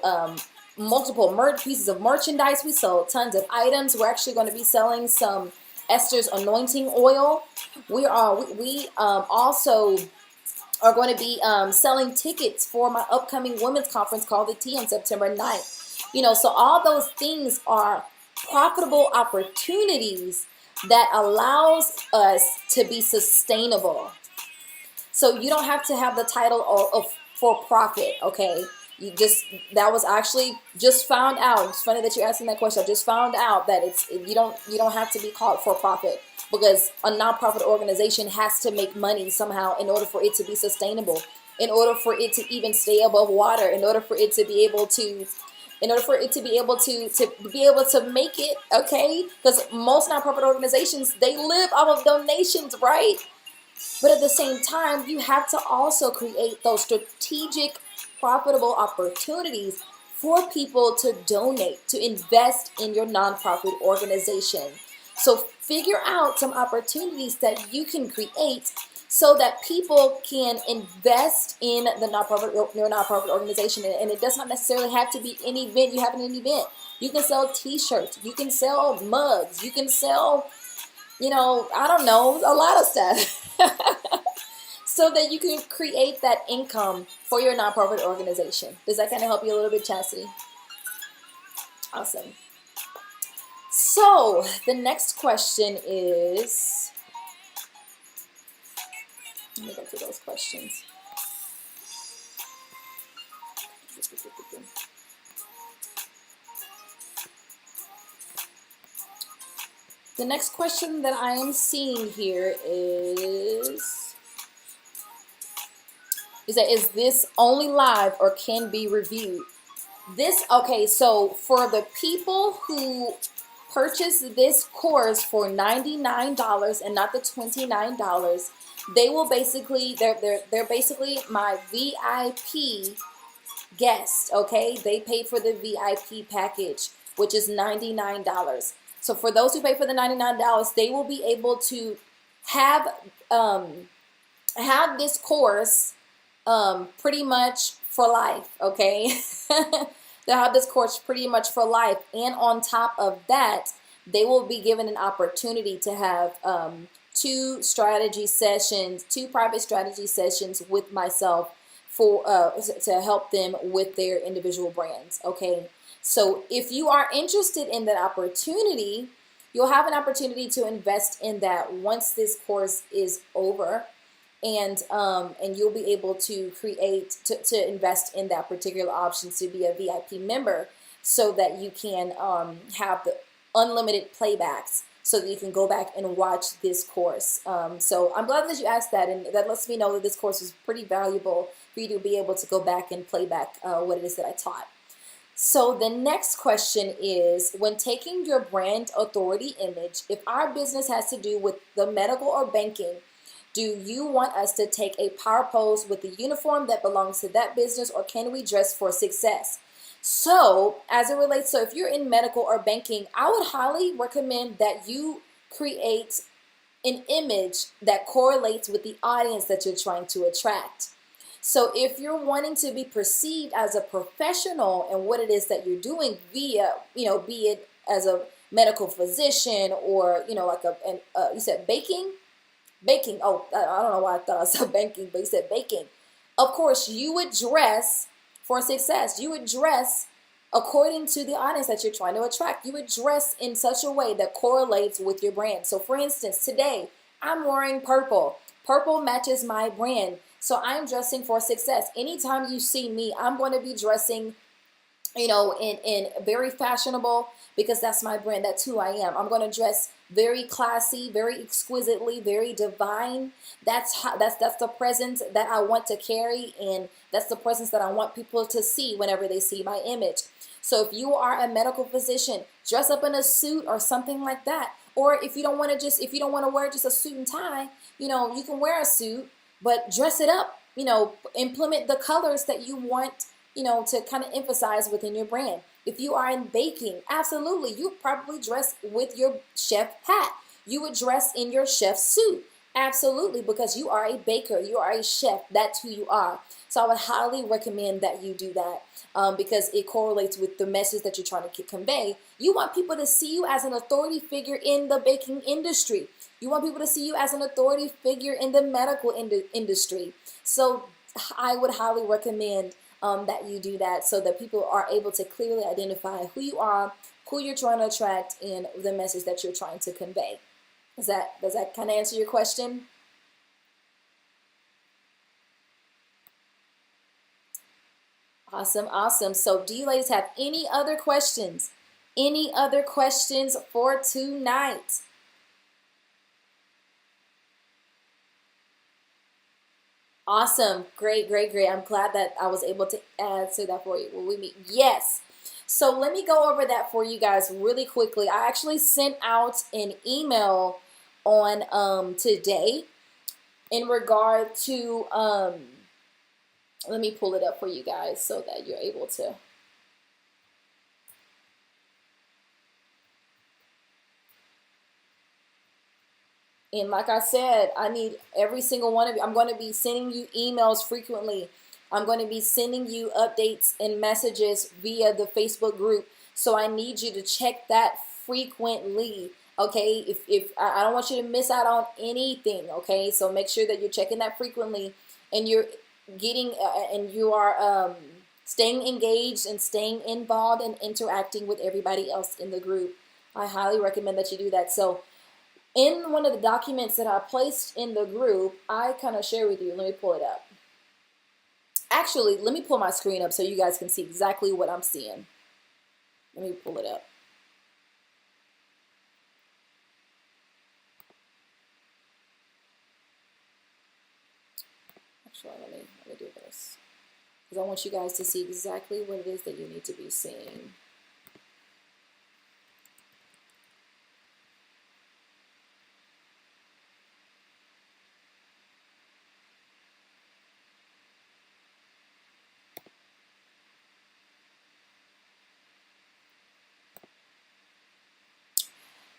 multiple pieces of merchandise, we sell tons of items. We're actually going to be selling some Esther's anointing oil. We also are going to be selling tickets for my upcoming women's conference called The T on September 9th. So all those things are profitable opportunities that allows us to be sustainable. So you don't have to have the title of for profit, okay? That was actually just found out. It's funny that you're asking that question. I just found out that you don't have to be called for profit, because a nonprofit organization has to make money somehow in order for it to be sustainable, in order for it to even stay above water, in order for it to be able to make it, okay? Because most nonprofit organizations, they live off of donations, right? But at the same time, you have to also create those strategic, profitable opportunities for people to donate, to invest in your nonprofit organization. So figure out some opportunities that you can create so that people can invest in your nonprofit organization. And it does not necessarily have to be an event. You have an event. You can sell t-shirts. You can sell mugs. You can sell, I don't know, a lot of stuff. So that you can create that income for your nonprofit organization. Does that kind of help you a little bit, Chastity? Awesome. So the next question is, let me go through those questions. The next question that I am seeing here is that, is this only live or can be reviewed? This, okay, so for the people who purchase this course for $99 and not the $29, they will basically, they're basically my VIP guest, okay? They paid for the VIP package, which is $99. So for those who pay for the $99, they will be able to have this course pretty much for life, okay? They'll have this course pretty much for life. And on top of that, they will be given an opportunity to have two private strategy sessions with myself for to help them with their individual brands, okay? So if you are interested in that opportunity, you'll have an opportunity to invest in that once this course is over. And you'll be able to to invest in that particular option to be a VIP member, so that you can have the unlimited playbacks, so that you can go back and watch this course. So I'm glad that you asked that, and that lets me know that this course is pretty valuable for you to be able to go back and play back what it is that I taught. So the next question is, when taking your brand authority image, if our business has to do with the medical or banking, do you want us to take a power pose with the uniform that belongs to that business, or can we dress for success? So as it relates, so if you're in medical or banking, I would highly recommend that you create an image that correlates with the audience that you're trying to attract. So if you're wanting to be perceived as a professional in what it is that you're doing via, be it as a medical physician, or, like you said baking. Oh, I don't know why I thought I said banking, but you said baking. Of course, you would dress for success. You would dress according to the audience that you're trying to attract. You would dress in such a way that correlates with your brand. So for instance, today I'm wearing purple. Purple matches my brand. So I'm dressing for success. Anytime you see me, I'm going to be dressing in very fashionable, because that's my brand. That's who I am. I'm going to dress very classy, very exquisitely, very divine. That's the presence that I want to carry, and that's the presence that I want people to see whenever they see my image. So if you are a medical physician, dress up in a suit or something like that. Or if you don't want to wear just a suit and tie, you can wear a suit, but dress it up. Implement the colors that you want, to kind of emphasize within your brand. If you are in baking, absolutely, you probably dress with your chef hat. You would dress in your chef suit. Absolutely, because you are a baker, you are a chef, that's who you are. So I would highly recommend that you do that, because it correlates with the message that you're trying to convey. You want people to see you as an authority figure in the baking industry. You want people to see you as an authority figure in the medical industry. So I would highly recommend that you do that, so that people are able to clearly identify who you are, who you're trying to attract, and the message that you're trying to convey. Does that kind of answer your question? Awesome. So do you ladies have any other questions? Any other questions for tonight? Awesome. Great. I'm glad that I was able to answer that for you. Will we meet? Yes. So let me go over that for you guys really quickly. I actually sent out an email on today in regard to let me pull it up for you guys so that you're able to. And like I said, I need every single one of you. I'm going to be sending you emails frequently. I'm going to be sending you updates and messages via the Facebook group. So I need you to check that frequently. Okay, if I don't want you to miss out on anything. Okay, so make sure that you're checking that frequently, and you're getting and you are staying engaged and staying involved and interacting with everybody else in the group. I highly recommend that you do that. So in one of the documents that I placed in the group, I kind of share with you. Let me pull it up. Actually, let me pull my screen up so you guys can see exactly what I'm seeing. Let me pull it up. Actually, let me do this, because I want you guys to see exactly what it is that you need to be seeing.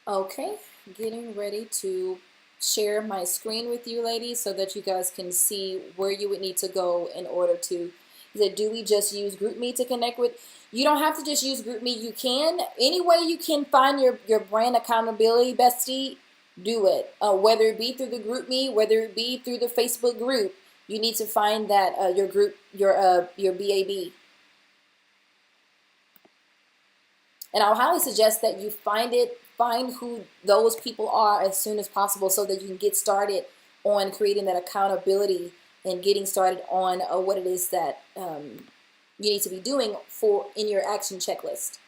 Okay, getting ready to share my screen with you ladies so that you guys can see where you would need to go in order to, do we just use GroupMe to connect with? You don't have to just use GroupMe. You can, any way you can find your brand accountability bestie, do it. Whether it be through the GroupMe, whether it be through the Facebook group, you need to find that your group, your BAB. And I'll highly suggest that you find who those people are as soon as possible so that you can get started on creating that accountability and getting started on what it is that you need to be doing in your action checklist.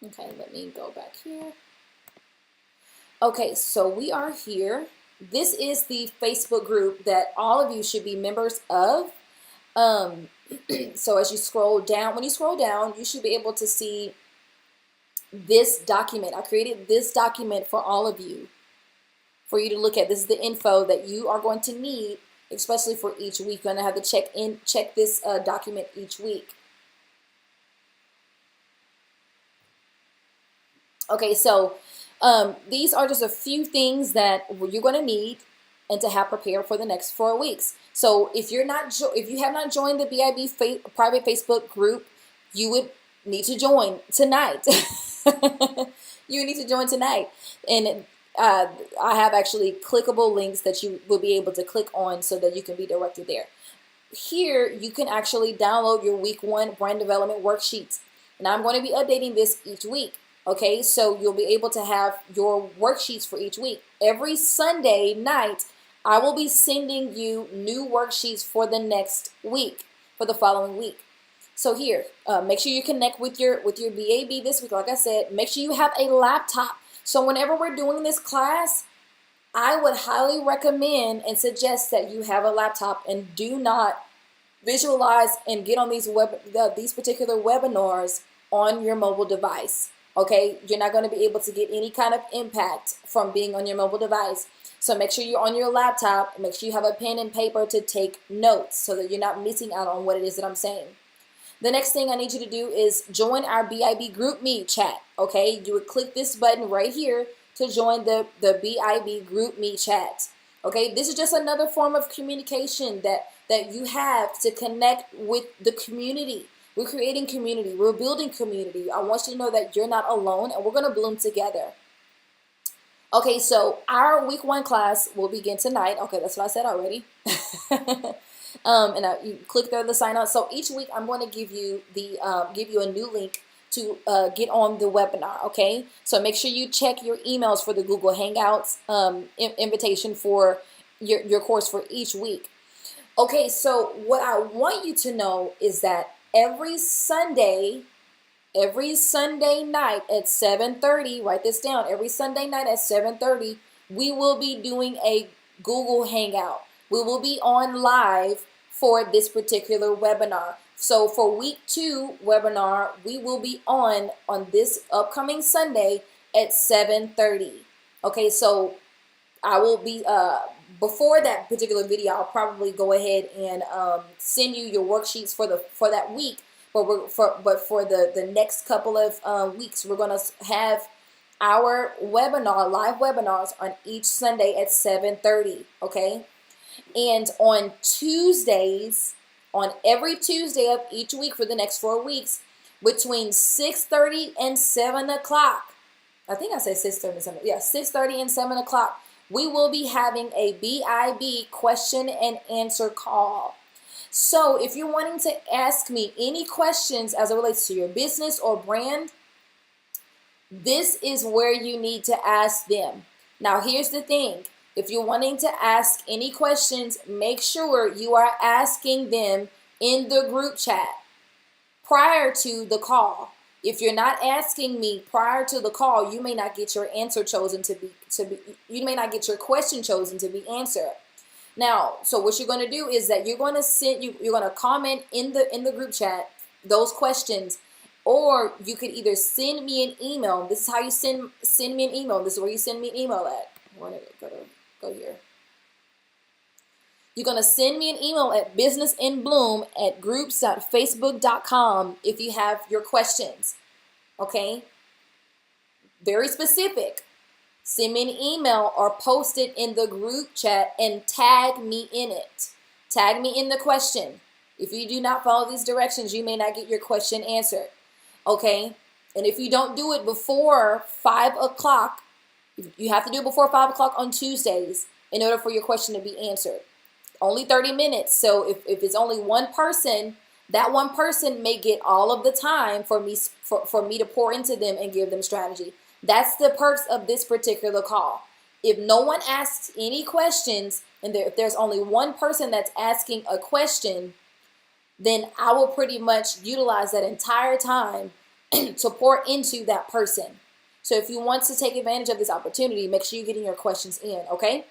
Okay, let me go back here. Okay, so we are here. This is the Facebook group that all of you should be members of. So as you scroll down, when you scroll down, you should be able to see this document. I created this document for all of you, for you to look at. This is the info that you are going to need, especially for each week. You're going to have to check this document each week. Okay, so these are just a few things that you're going to need and to have prepared for the next 4 weeks. So if you have not joined the BIB private Facebook group, you would need to join tonight. You need to join tonight. And I have actually clickable links that you will be able to click on so that you can be directed there. Here, you can actually download your week 1 brand development worksheets. And I'm going to be updating this each week. Okay, so you'll be able to have your worksheets for each week. Every Sunday night, I will be sending you new worksheets for the next week, for the following week. So here, make sure you connect with your BAB this week. Like I said, make sure you have a laptop. So whenever we're doing this class, I would highly recommend and suggest that you have a laptop and do not visualize and get on these particular webinars on your mobile device. Okay, you're not going to be able to get any kind of impact from being on your mobile device. So make sure you're on your laptop. Make sure you have a pen and paper to take notes so that you're not missing out on what it is that I'm saying. The next thing I need you to do is join our BIB GroupMe chat. Okay, you would click this button right here to join the BIB GroupMe chat. Okay, this is just another form of communication that you have to connect with the community. We're creating community. We're building community. I want you to know that you're not alone, and we're going to bloom together. Okay, so our week 1 class will begin tonight. Okay, that's what I said already. You click there to sign up. So each week I'm going to give you a new link to get on the webinar. Okay, so make sure you check your emails for the Google Hangouts invitation for your course for each week. Okay, so what I want you to know is that every Sunday night at 7:30, write this down, every Sunday night at 7:30, we will be doing a Google Hangout. We will be on live for this particular webinar. So for week 2 webinar, we will be on this upcoming Sunday at 7:30. Okay, so I will be, before that particular video, I'll probably go ahead and send you your worksheets for that week. But for the next couple of weeks, we're going to have our live webinars on each Sunday at 7:30. Okay, and on Tuesdays, on every Tuesday of each week for the next 4 weeks, between 6:30 and 7 o'clock. I think I said 6:30 and 7. Yeah, 6:30 and 7 o'clock. We will be having a BIB question and answer call. So if you're wanting to ask me any questions as it relates to your business or brand, This is where you need to ask them. Now, here's the thing. If you're wanting to ask any questions, make sure you are asking them in the group chat prior to the call. If you're not asking me prior to the call, you may not get your answer chosen to be you may not get your question chosen to be answered. Now, so what you're going to do is that you're going to comment in the group chat those questions, or you could either send me an email. This is how you send me an email. This is where you send me an email at. I want to go here. You're going to send me an email at businessinbloom@groups.facebook.com if you have your questions. Okay? Very specific. Send me an email or post it in the group chat and tag me in it. Tag me in the question. If you do not follow these directions, you may not get your question answered. Okay? And if you don't do it before 5 o'clock, you have to do it before 5 o'clock on Tuesdays in order for your question to be answered. Only 30 minutes. So if it's only one person, that one person may get all of the time for me to pour into them and give them strategy. That's the perks of this particular call. If no one asks any questions, and if there's only one person that's asking a question, then I will pretty much utilize that entire time to pour into that person. So if you want to take advantage of this opportunity, make sure you're getting your questions in, okay?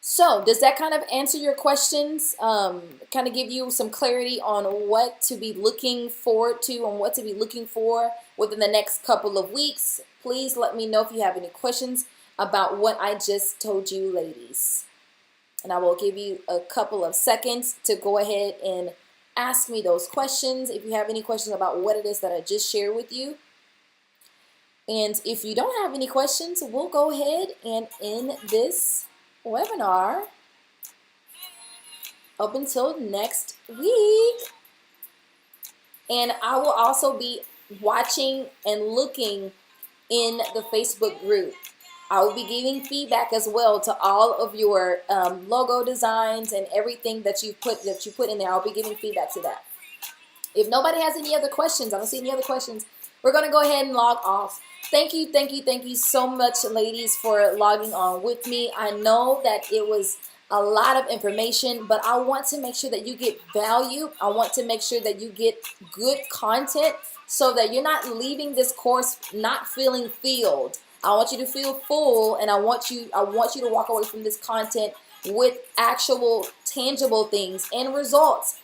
So does that kind of answer your questions? Kind of give you some clarity on what to be looking forward to and what to be looking for within the next couple of weeks? Please let me know if you have any questions about what I just told you, ladies. And I will give you a couple of seconds to go ahead and ask me those questions if you have any questions about what it is that I just shared with you. And if you don't have any questions, we'll go ahead and end this webinar up until next week. And I will also be watching and looking in the Facebook group. I will be giving feedback as well to all of your logo designs and everything that you put in there. I'll be giving feedback to that. If nobody has any other questions, I don't see any other questions, we're going to go ahead and log off. Thank you so much, ladies, for logging on with me. I know that it was a lot of information, but I want to make sure that you get value. I want to make sure that you get good content so that you're not leaving this course not feeling filled. I want you to feel full, and I want you to walk away from this content with actual tangible things and results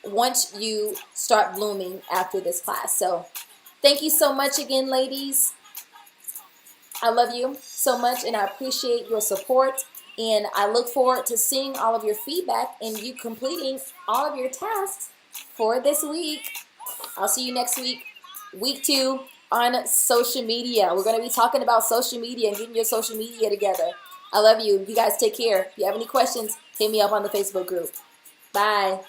once you start blooming after this class. So thank you so much again, ladies. I love you so much, and I appreciate your support. And I look forward to seeing all of your feedback and you completing all of your tasks for this week. I'll see you next week, week 2, on social media. We're going to be talking about social media and getting your social media together. I love you. You guys take care. If you have any questions, hit me up on the Facebook group. Bye.